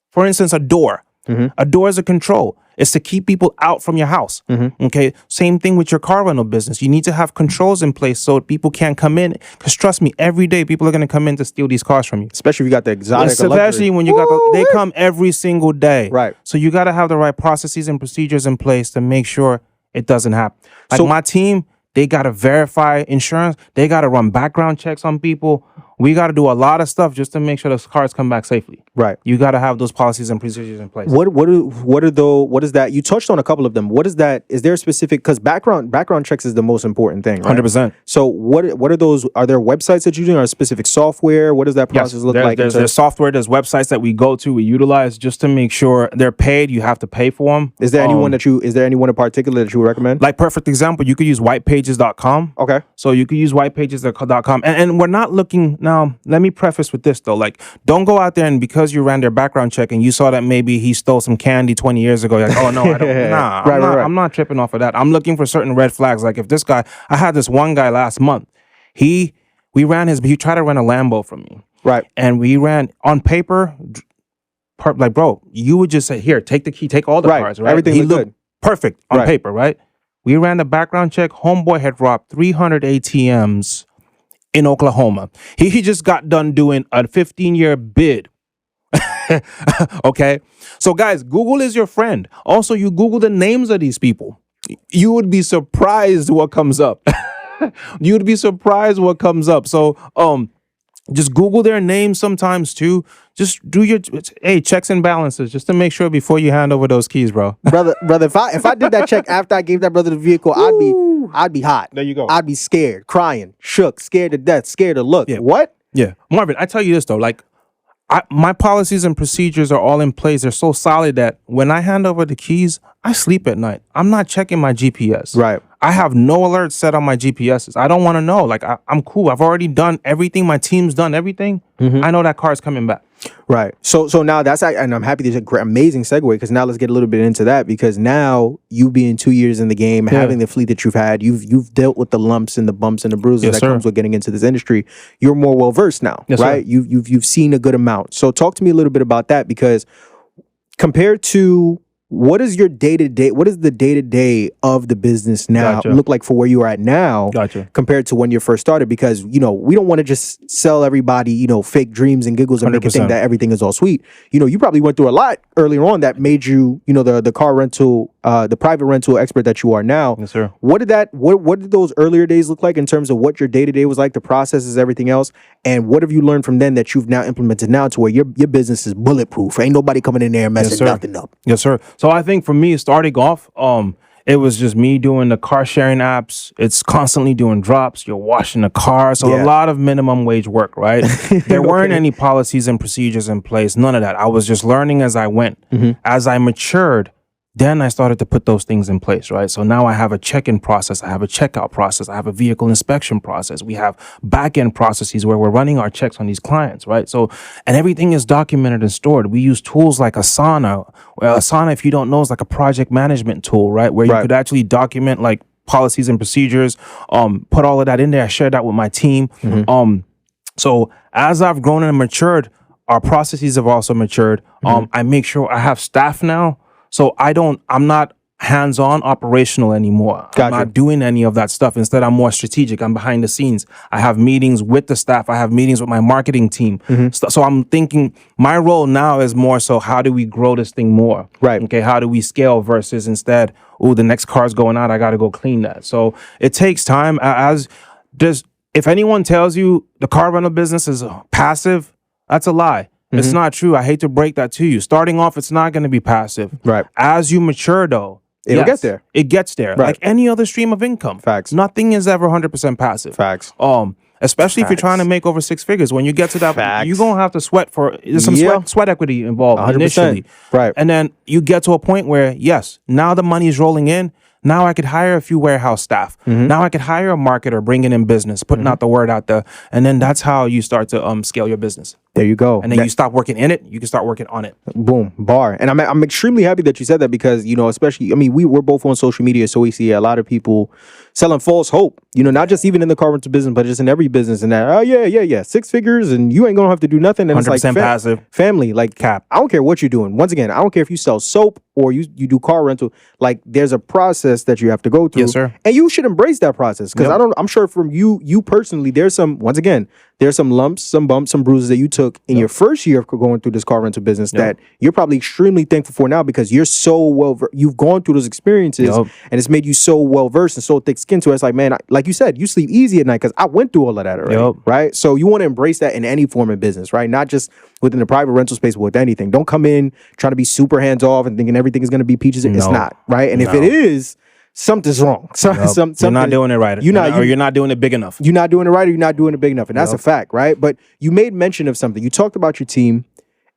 For instance, a door. A door is a control. It's to keep people out from your house. Okay. Same thing with your car rental business. You need to have controls in place so people can't come in. Because trust me, every day people are going to come in to steal these cars from you. Especially if you got the exotic. Especially when you got they come every single day. Right. So you got to have the right processes and procedures in place to make sure it doesn't happen. Like So- my team, they got to verify insurance. They got to run background checks on people. We got to do a lot of stuff just to make sure those cars come back safely. Right. You got to have those policies and procedures in place. What is that? You touched on a couple of them. What is that? Is there a specific, because background checks is the most important thing, right? 100%. So what are those? Are there websites that you're doing, or specific software? What does that process look like? There's software, there's websites that we go to, we utilize just to make sure they're paid. You have to pay for them. Is there anyone in particular that you would recommend? Like perfect example, you could use whitepages.com. Okay. So you could use whitepages.com. And we're not looking, now, let me preface with this though. Like, don't go out there and because you ran their background check and you saw that maybe he stole some candy 20 years ago, you're like, oh no, I don't. Nah, I'm not tripping off of that. I'm looking for certain red flags. Like if this guy, I had this one guy last month, he tried to rent a Lambo from me. Right. And we ran on paper, like, bro, you would just say, here, take the key, take all the cars, right? Everything he looked good. Perfect on paper, right? We ran the background check. Homeboy had robbed 300 ATMs in Oklahoma. He just got done doing a 15-year bid. Okay. So guys, Google is your friend. Also, you Google the names of these people. You would be surprised what comes up. You would be surprised what comes up. So, just Google their names sometimes too. Just do your checks and balances just to make sure before you hand over those keys, bro. brother. If I did that check after I gave that brother the vehicle, I'd be hot. There you go. I'd be scared, crying, shook, scared to death, scared to look. Yeah. What? Yeah, Marvin, I tell you this though, like my policies and procedures are all in place. They're so solid that when I hand over the keys, I sleep at night. I'm not checking my GPS. Right. I have no alerts set on my GPSs. I don't want to know. Like I'm cool. I've already done everything. My team's done everything. I know that car's coming back. Right. So now and I'm happy there's an amazing segue, because now let's get a little bit into that, because now you being 2 years in the game, having the fleet that you've had, you've dealt with the lumps and the bumps and the bruises comes with getting into this industry. You're more well versed now, right? You've seen a good amount. So talk to me a little bit about that, because compared to what is your day-to-day, what is the day-to-day of the business now look like for where you are at now compared to when you first started? Because, we don't want to just sell everybody, fake dreams and giggles and 100%. Make it think that everything is all sweet. You probably went through a lot earlier on that made you, the car rental, the private rental expert that you are now. Yes, sir. What did those earlier days look like in terms of what your day-to-day was like, the processes, everything else? And what have you learned from then that you've now implemented now to where your business is bulletproof? Ain't nobody coming in there and messing nothing up. Yes, sir. So I think for me, starting off, it was just me doing the car sharing apps. It's constantly doing drops. You're washing the car. So a lot of minimum wage work, right? There weren't any policies and procedures in place. None of that. I was just learning as I went. As I matured, then I started to put those things in place, right? So now I have a check-in process. I have a checkout process. I have a vehicle inspection process. We have back-end processes where we're running our checks on these clients, right? So, and everything is documented and stored. We use tools like Asana. Well, Asana, if you don't know, is like a project management tool, right? Where you could actually document like policies and procedures, put all of that in there. I share that with my team. So as I've grown and matured, our processes have also matured. I make sure I have staff now. So I'm not hands-on operational anymore. I'm not doing any of that stuff. Instead, I'm more strategic. I'm behind the scenes. I have meetings with the staff. I have meetings with my marketing team. So I'm thinking my role now is more so how do we grow this thing more? Right. Okay. How do we scale versus instead, the next car's going out. I got to go clean that. So it takes time. If anyone tells you the car rental business is passive, that's a lie. It's not true. I hate to break that to you. Starting off, it's not going to be passive. Right. As you mature, though, it'll get there. It gets there. Right. Like any other stream of income. Facts. Nothing is ever 100% passive. Facts. Especially if you're trying to make over 6 figures. When you get to that, you're going to have to sweat there's some sweat equity involved 100%. Initially. Right. And then you get to a point where, yes, now the money is rolling in. Now I could hire a few warehouse staff. Now I could hire a marketer, bringing in business, putting out the word out there. And then that's how you start to scale your business. There you go. And then you stop working in it, you can start working on it. Boom, bar. And I'm extremely happy that you said that because, you know, especially, I mean, we're both on social media, so we see a lot of people selling false hope, you know, not just even in the car rental business, but just in every business. And that, oh, yeah, 6 figures and you ain't gonna have to do nothing. And 100% it's like passive. Family, like cap. I don't care what you're doing. Once again, I don't care if you sell soap or you do car rental. Like there's a process that you have to go through. Yes, sir. And you should embrace that process because I'm sure from you personally, there's some lumps, some bumps, some bruises that you took in your first year of going through this car rental business that you're probably extremely thankful for now because you're so you've gone through those experiences and it's made you so well versed and so thick skinned to it. It's like, man, like you said, you sleep easy at night because I went through all of that already, right? So you want to embrace that in any form of business, right? Not just within the private rental space, but with anything. Don't come in trying to be super hands off and thinking everything is going to be peaches. It's not, right? And if it is, something's wrong. You're not doing it right. You're not doing it big enough. You're not doing it right or you're not doing it big enough. And that's a fact, right? But you made mention of something. You talked about your team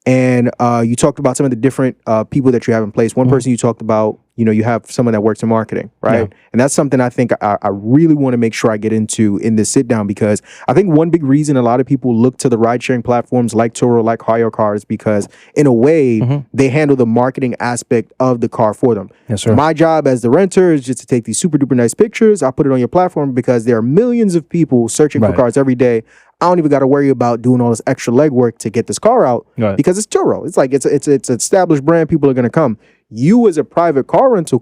and you talked about some of the different people that you have in place. One person you talked about, you know, you have someone that works in marketing, right? Yeah. And that's something I think I really want to make sure I get into in this sit down because I think one big reason a lot of people look to the ride sharing platforms like Turo, like Hire Cars, because in a way they handle the marketing aspect of the car for them. Yes, sir. My job as the renter is just to take these super duper nice pictures. I put it on your platform because there are millions of people searching for cars every day. I don't even got to worry about doing all this extra legwork to get this car out because it's Turo. It's like it's an established brand. People are going to come. You as a private car rental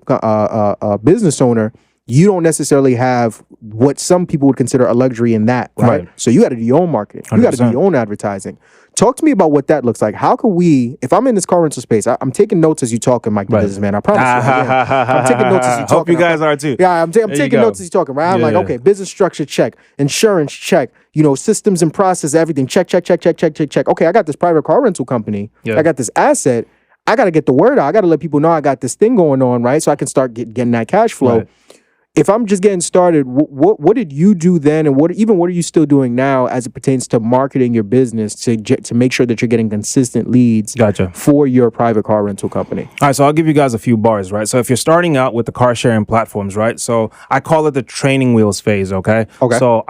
business owner, you don't necessarily have what some people would consider a luxury in that, right? So you got to do your own marketing. 100%. You got to do your own advertising. Talk to me about what that looks like. How can we, if I'm in this car rental space, I'm taking notes as you talking, Mike the businessman. I promise you. I'm taking notes as you talking. Hope you guys are too. Yeah, I'm taking notes as you talking, right? I'm like, okay, business structure, check. Insurance, check. You know, systems and process, everything. Check. Okay, I got this private car rental company. I got this asset. I got to get the word out. I got to let people know I got this thing going on, right? So I can start getting that cash flow. Right. If I'm just getting started, what did you do then, and what are you still doing now as it pertains to marketing your business to make sure that you're getting consistent leads for your private car rental company? All right, so I'll give you guys a few bars, right? So if you're starting out with the car sharing platforms, right? So I call it the training wheels phase, okay? So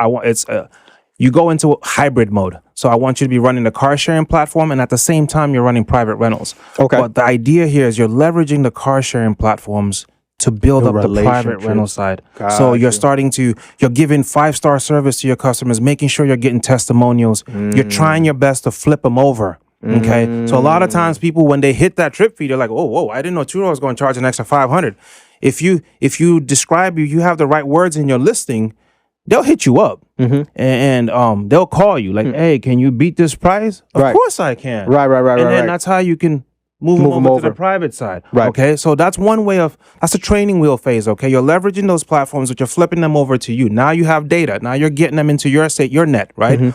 you go into hybrid mode. So I want you to be running the car sharing platform and at the same time you're running private rentals. Okay. But the idea here is you're leveraging the car sharing platforms to build up the private rental side. So you're giving 5-star service to your customers, making sure you're getting testimonials. You're trying your best to flip them over. Okay. So a lot of times people, when they hit that trip fee, they're like, oh, whoa, I didn't know Turo was going to charge an extra $500. If you describe you have the right words in your listing, they'll hit you up and they'll call you like, hey, can you beat this price? Of course I can. Right. And then that's how you can move them over to the private side. Right. Okay. So that's one way that's a training wheel phase. Okay. You're leveraging those platforms, but you're flipping them over to you. Now you have data. Now you're getting them into your net, right?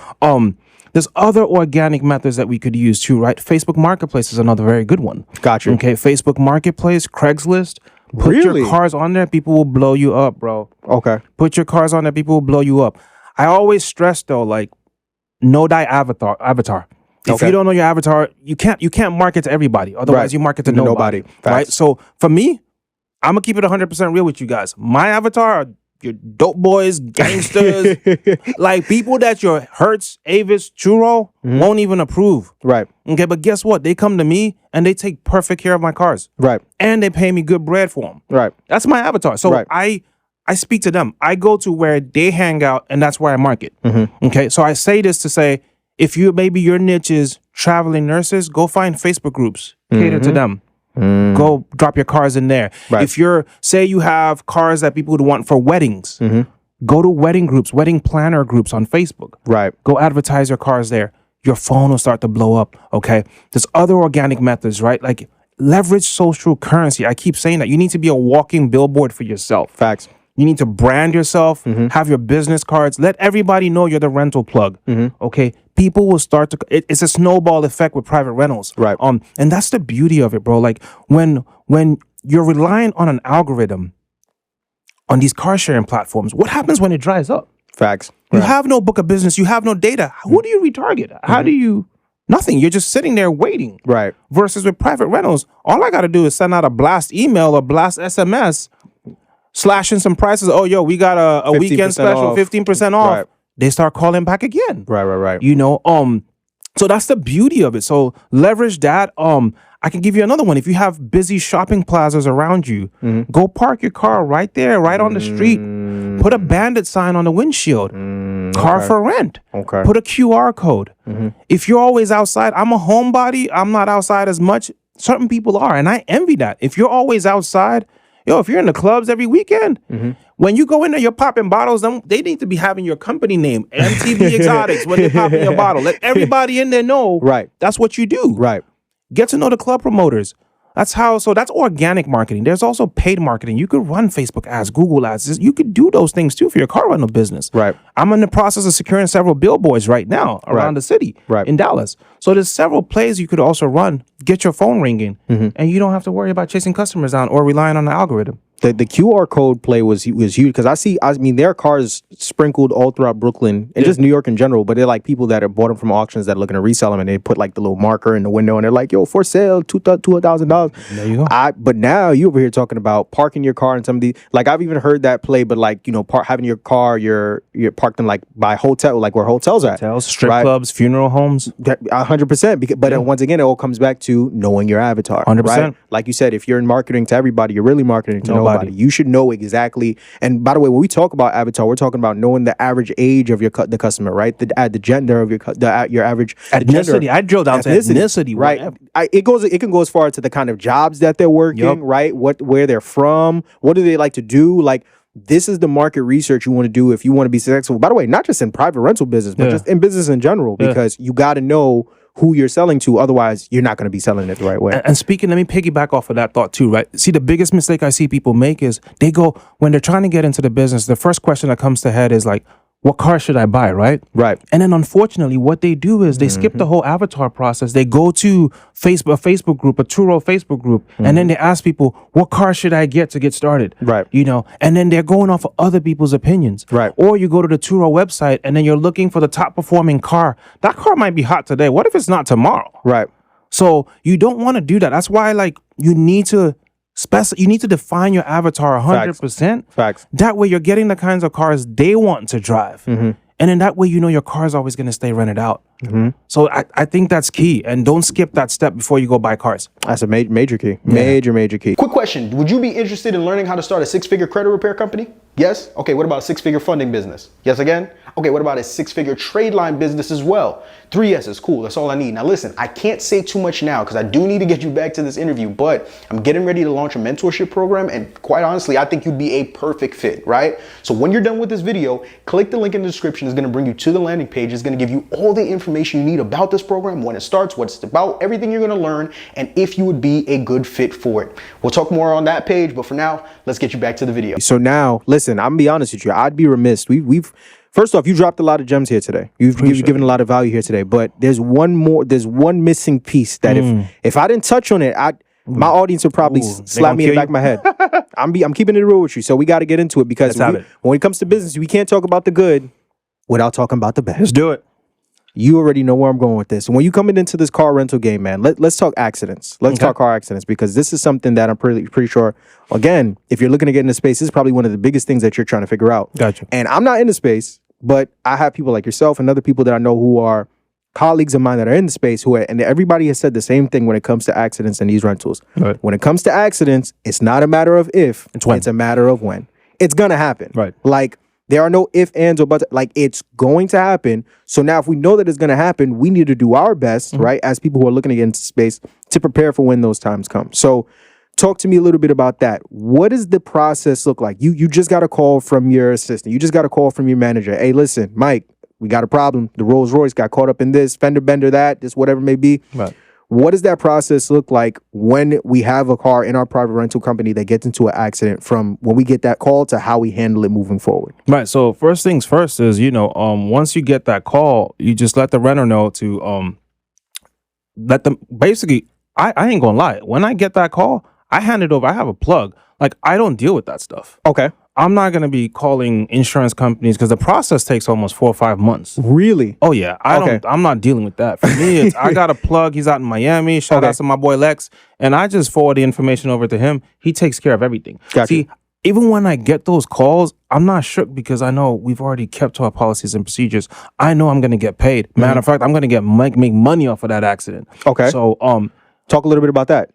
There's other organic methods that we could use too, right? Facebook Marketplace is another very good one. Gotcha. Okay. Facebook Marketplace, Craigslist. Put your cars on there, people will blow you up, bro. Okay. Put your cars on there, people will blow you up. I always stress though, like, know thy avatar. If you don't know your avatar, you can't market to everybody. Otherwise, you market to nobody. Right? So for me, I'm gonna keep it 100% real with you guys. My avatar are your dope boys, gangsters, like people that your Hertz, Avis, Turo won't even approve. Right. Okay, but guess what? They come to me and they take perfect care of my cars. Right. And they pay me good bread for them. Right. That's my avatar. So I speak to them. I go to where they hang out and that's where I market. Okay. So I say this to say, if maybe your niche is traveling nurses, go find Facebook groups, cater to them. Go drop your cars in there. Right. If say you have cars that people would want for weddings, go to wedding groups, wedding planner groups on Facebook. Right. Go advertise your cars there. Your phone will start to blow up. Okay. There's other organic methods, right? Like leverage social currency. I keep saying that you need to be a walking billboard for yourself. Facts. You need to brand yourself, have your business cards, let everybody know you're the rental plug. Okay. People will start to, it's a snowball effect with private rentals. Right. And that's the beauty of it, bro. Like when you're relying on an algorithm on these car sharing platforms, what happens when it dries up? Facts. You have no book of business. You have no data. Who do you retarget? How do you, nothing. You're just sitting there waiting. Right. Versus with private rentals, all I got to do is send out a blast email or blast SMS, slashing some prices. Oh, yo, we got a weekend special, 15% off. Right. They start calling back again. Right. You know, So that's the beauty of it. So leverage that. I can give you another one. If you have busy shopping plazas around you, go park your car right there, right on the street. Put a bandit sign on the windshield. Car for rent. Okay. Put a QR code. If you're always outside, I'm a homebody. I'm not outside as much. Certain people are, and I envy that. If you're always outside, if you're in the clubs every weekend, when you go in there, you're popping bottles. They need to be having your company name, MTV Exotics, when they're popping your bottle. Let everybody in there know that's what you do. Right. Get to know the club promoters. That's organic marketing. There's also paid marketing. You could run Facebook ads, Google ads. You could do those things too for your car rental business. Right. I'm in the process of securing several billboards right now around the city in Dallas. So there's several plays you could also run. Get your phone ringing, and you don't have to worry about chasing customers down or relying on the algorithm. The QR code play was huge because I mean there are cars sprinkled all throughout Brooklyn and just New York in general, but they're like people that are bought them from auctions that are looking to resell them, and they put like the little marker in the window and they're like, yo, for sale, $2,000. There you go. But now you over here talking about parking your car in some of these, like I've even heard that play, but like, having your car, you're parked in like by hotel, like where hotels are. Hotels, strip clubs, funeral homes. 100%. But once again, it all comes back to knowing your avatar. 100%. Right? Like you said, if you're in marketing to everybody, you're really marketing to nobody. You should know exactly. And by the way, when we talk about avatar, we're talking about knowing the average age of the customer, right? The gender of your average ethnicity. I drilled down to ethnicity, right? It can go as far to the kind of jobs that they're working, right? Where they're from, what do they like to do, like. This is the market research you want to do if you want to be successful. By the way, not just in private rental business, but just in business in general, because you got to know who you're selling to. Otherwise, you're not going to be selling it the right way. And speaking, let me piggyback off of that thought too, right? See, the biggest mistake I see people make is they go, when they're trying to get into the business, the first question that comes to head is like, what car should I buy, right? Right. And then unfortunately, what they do is they skip the whole avatar process. They go to a Facebook group, a Turo Facebook group, and then they ask people, what car should I get to get started? Right. And then they're going off of other people's opinions. Right. Or you go to the Turo website and then you're looking for the top performing car. That car might be hot today. What if it's not tomorrow? Right. So you don't want to do that. That's why you need to define your avatar 100%. Facts. That way you're getting the kinds of cars they want to drive. And in that way, your car is always going to stay rented out. So I think that's key. And don't skip that step before you go buy cars. That's a major key. Major key. Quick question. Would you be interested in learning how to start a 6-figure credit repair company? Yes? Okay, what about a 6-figure funding business? Yes again? Okay, what about a 6-figure trade line business as well? 3 yeses, cool, that's all I need. Now listen, I can't say too much now because I do need to get you back to this interview, but I'm getting ready to launch a mentorship program, and quite honestly, I think you'd be a perfect fit, right? So when you're done with this video, click the link in the description. It's gonna bring you to the landing page. It's gonna give you all the information you need about this program, when it starts, what it's about, everything you're gonna learn, and if you would be a good fit for it. We'll talk more on that page, but for now, let's get you back to the video. So now, listen, I'm gonna be honest with you. I'd be remiss. We've first off, you dropped a lot of gems here today. You've given a lot of value here today, but there's one missing pice that if I didn't touch on it, my audience would probably slap me in the back of my head. I'm keeping it real with you, so we got to get into it because when it comes to business, we can't talk about the good without talking about the bad. Let's do it. You already know where I'm going with this. And when you come into this car rental game, man, let's talk accidents. Let's talk car accidents, because this is something that I'm pretty sure, again, if you're looking to get into space, this is probably one of the biggest things that you're trying to figure out. Gotcha. And I'm not in the space, but I have people like yourself and other people that I know who are colleagues of mine that are in the space and everybody has said the same thing when it comes to accidents and these rentals. Right. When it comes to accidents, it's not a matter of if, it's a matter of when. It's going to happen. Right. Like, there are no ifs, ands, or buts. Like, it's going to happen. So now if we know that it's going to happen, we need to do our best, right, as people who are looking to get into space, to prepare for when those times come. So talk to me a little bit about that. What does the process look like? You just got a call from your assistant. You just got a call from your manager. Hey, listen, Mike, we got a problem. The Rolls Royce got caught up in this, fender bender that, this whatever it may be. Right. What does that process look like when we have a car in our private rental company that gets into an accident, from when we get that call to how we handle it moving forward? Right. So first things first is, once you get that call, you just let the renter know to let them basically, I ain't gonna lie. When I get that call, I hand it over. I have a plug. Like, I don't deal with that stuff. Okay. I'm not going to be calling insurance companies because the process takes almost 4 or 5 months. Really? Oh, yeah. I'm not dealing with that. For me, I got a plug. He's out in Miami. Shout out to my boy Lex. And I just forward the information over to him. He takes care of everything. Gotcha. See, even when I get those calls, I'm not shook because I know we've already kept to our policies and procedures. I know I'm going to get paid. Matter of fact, I'm going to make money off of that accident. Okay. So talk a little bit about that.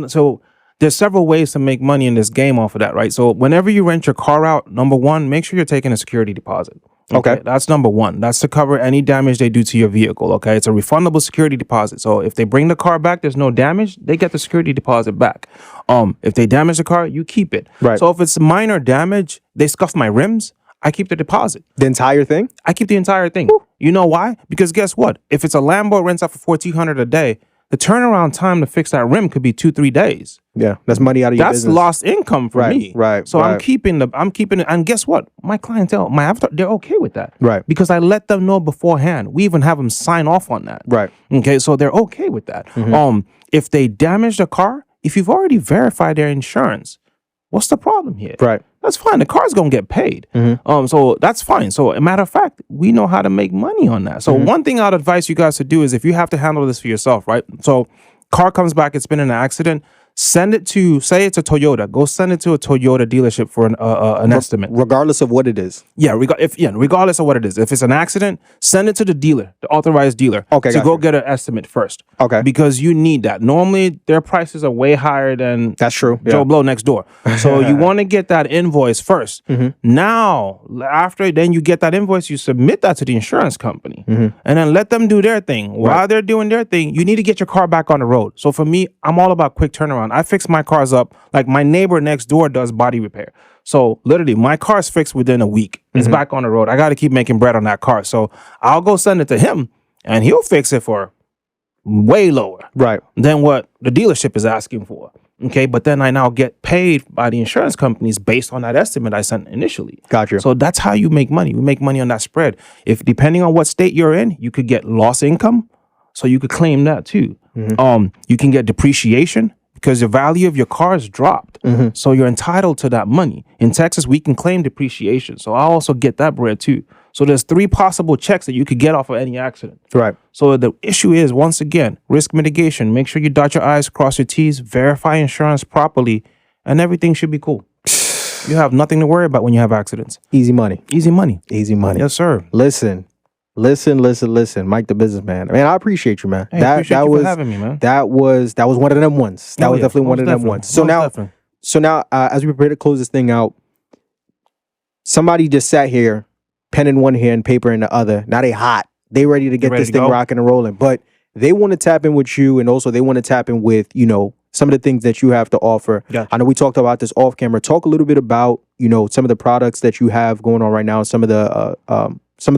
So there's several ways to make money in this game off of that, right? So whenever you rent your car out, number one, make sure you're taking a security deposit. Okay. That's number one. That's to cover any damage they do to your vehicle. Okay. It's a refundable security deposit. So if they bring the car back, there's no damage, they get the security deposit back. If they damage the car, you keep it. Right. So if it's minor damage, they scuff my rims, I keep the deposit. The entire thing? I keep the entire thing. Woo. You know why? Because guess what? If it's a Lambo rents out for $1,400 a day, the turnaround time to fix that rim could be 2-3 days. Yeah, that's money out of your business. That's lost income for me. Right. So I'm keeping it. And guess what? My clientele, my avatar, they're okay with that. Right. Because I let them know beforehand. We even have them sign off on that. Right. Okay. So they're okay with that. If they damage the car, if you've already verified their insurance, what's the problem here? Right. That's fine. The car's gonna get paid. So that's fine. So a matter of fact, we know how to make money on that. So one thing I'd advise you guys to do is if you have to handle this for yourself, right? So car comes back, it's been in an accident. Send it to, say it's a Toyota. Go send it to a Toyota dealership for an estimate. Regardless of what it is. Yeah, regardless of what it is. If it's an accident, send it to the dealer, the authorized dealer. Okay, to go get an estimate first. Okay. Because you need that. Normally, their prices are way higher than That's true. Joe Blow next door. So you want to get that invoice first. Now, after then you get that invoice, you submit that to the insurance company, and then let them do their thing. While they're doing their thing, you need to get your car back on the road. So for me, I'm all about quick turnaround. I fix my cars up. Like my neighbor next door does body repair. So literally my car's fixed within a week. It's back on the road. I got to keep making bread on that car. So I'll go send it to him and he'll fix it for way lower than what the dealership is asking for. Okay. But then I now get paid by the insurance companies based on that estimate I sent initially. Gotcha. So that's how you make money. We make money on that spread. If depending on what state you're in, you could get lost income. So you could claim that too. You can get depreciation because the value of your car has dropped. So you're entitled to that money. In Texas, we can claim depreciation. So I also get that bread too. So there's 3 possible checks that you could get off of any accident. Right. So the issue is, once again, risk mitigation. Make sure you dot your I's, cross your T's, verify insurance properly, and everything should be cool. You have nothing to worry about when you have accidents. Easy money. Easy money. Easy money. Yes, sir. Listen, Mike the businessman. Man, I appreciate you, man. Hey, appreciate you for having me, man. That was one of them ones. That was definitely one of them ones. So now, as we prepare to close this thing out, somebody just sat here, pen in one hand, paper in the other. Now they hot. They ready to get this thing rocking and rolling. But they want to tap in with you, and also they want to tap in with, some of the things that you have to offer. Yeah. I know we talked about this off camera. Talk a little bit about, some of the products that you have going on right now, some of the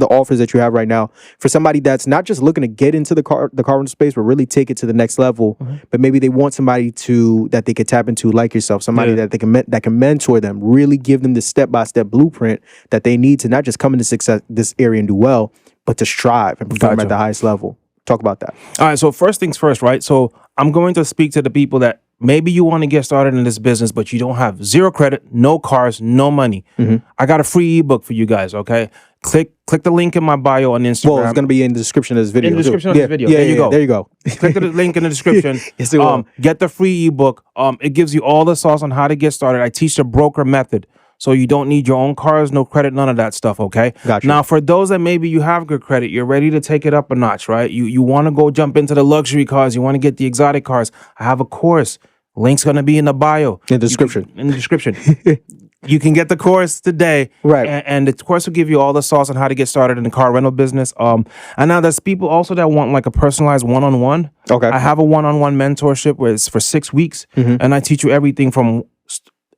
offers that you have right now for somebody that's not just looking to get into the car rental space, but really take it to the next level. But maybe they want somebody that they could tap into, like yourself, somebody that can mentor them, really give them the step-by-step blueprint that they need to not just come into success this area and do well, but to strive and perform at the highest level. Talk about that. All right. So first things first, right? So I'm going to speak to the people that maybe you want to get started in this business, but you don't have zero credit, no cars, no money. I got a free ebook for you guys. Okay. Click the link in my bio on Instagram. Well, it's going to be in the description of this video. In the description of this video. Yeah, there you go. There you go. Click the link in the description. Yes, it will. Get the free ebook. It gives you all the sauce on how to get started. I teach the broker method. So you don't need your own cars, no credit, none of that stuff, okay? Gotcha. Now, for those that maybe you have good credit, you're ready to take it up a notch, right? You want to go jump into the luxury cars. You want to get the exotic cars. I have a course. Link's going to be in the bio. In the description. In the description. You can get the course today. Right. And the course will give you all the sauce on how to get started in the car rental business. And now there's people also that want like a personalized one-on-one. Okay. I have a one-on-one mentorship where it's for 6 weeks. And I teach you everything from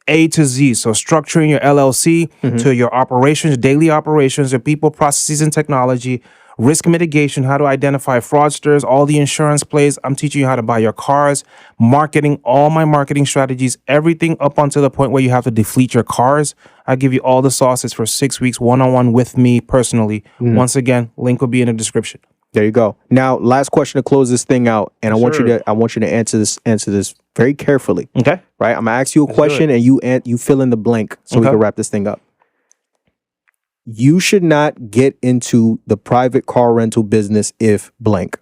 A to Z. So structuring your LLC to your operations, daily operations, your people, processes, and technology, risk mitigation, how to identify fraudsters, all the insurance plays. I'm teaching you how to buy your cars, marketing, all my marketing strategies, everything up until the point where you have to defleet your cars. I give you all the sauces for 6 weeks, one-on-one with me personally. Once again, link will be in the description. There you go. Now, last question to close this thing out, and I want you to answer this very carefully. Okay. Right? I'm gonna ask you a question, and you fill in the blank so we can wrap this thing up. You should not get into the private car rental business if blank.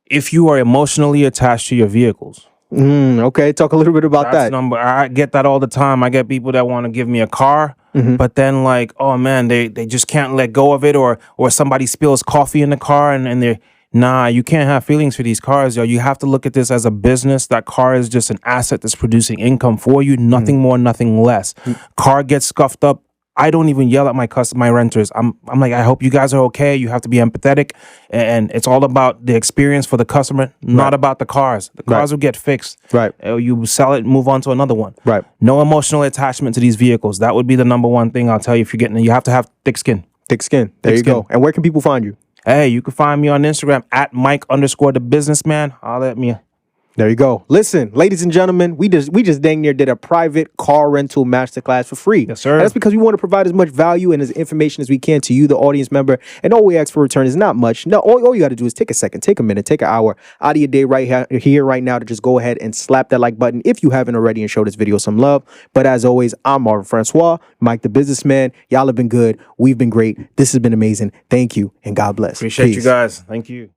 If you are emotionally attached to your vehicles. Okay, talk a little bit about That's that. I get that all the time. I get people that want to give me a car, but then like, oh man, they just can't let go of it, or somebody spills coffee in the car and they're nah, you can't have feelings for these cars, yo. You have to look at this as a business. That car is just an asset that's producing income for you, nothing more, nothing less. Car gets scuffed up. I don't even yell at my renters. I'm like, I hope you guys are okay. You have to be empathetic, and it's all about the experience for the customer, not about the cars. The cars will get fixed. Right. You sell it, move on to another one. Right. No emotional attachment to these vehicles. That would be the number one thing I'll tell you. If you're getting it, you have to have thick skin. Thick skin. There you go. And where can people find you? Hey, you can find me on Instagram at Mike_the businessman. Holla at me. There you go. Listen, ladies and gentlemen, we just dang near did a private car rental masterclass for free. Yes, sir. And that's because we want to provide as much value and as information as we can to you, the audience member. And all we ask for return is not much. No, all you got to do is take a second, take a minute, take an hour out of your day here, right now to just go ahead and slap that like button if you haven't already and show this video some love. But as always, I'm Marvin Francois, Mike the businessman. Y'all have been good. We've been great. This has been amazing. Thank you and God bless. Appreciate Peace. you guys. Thank you.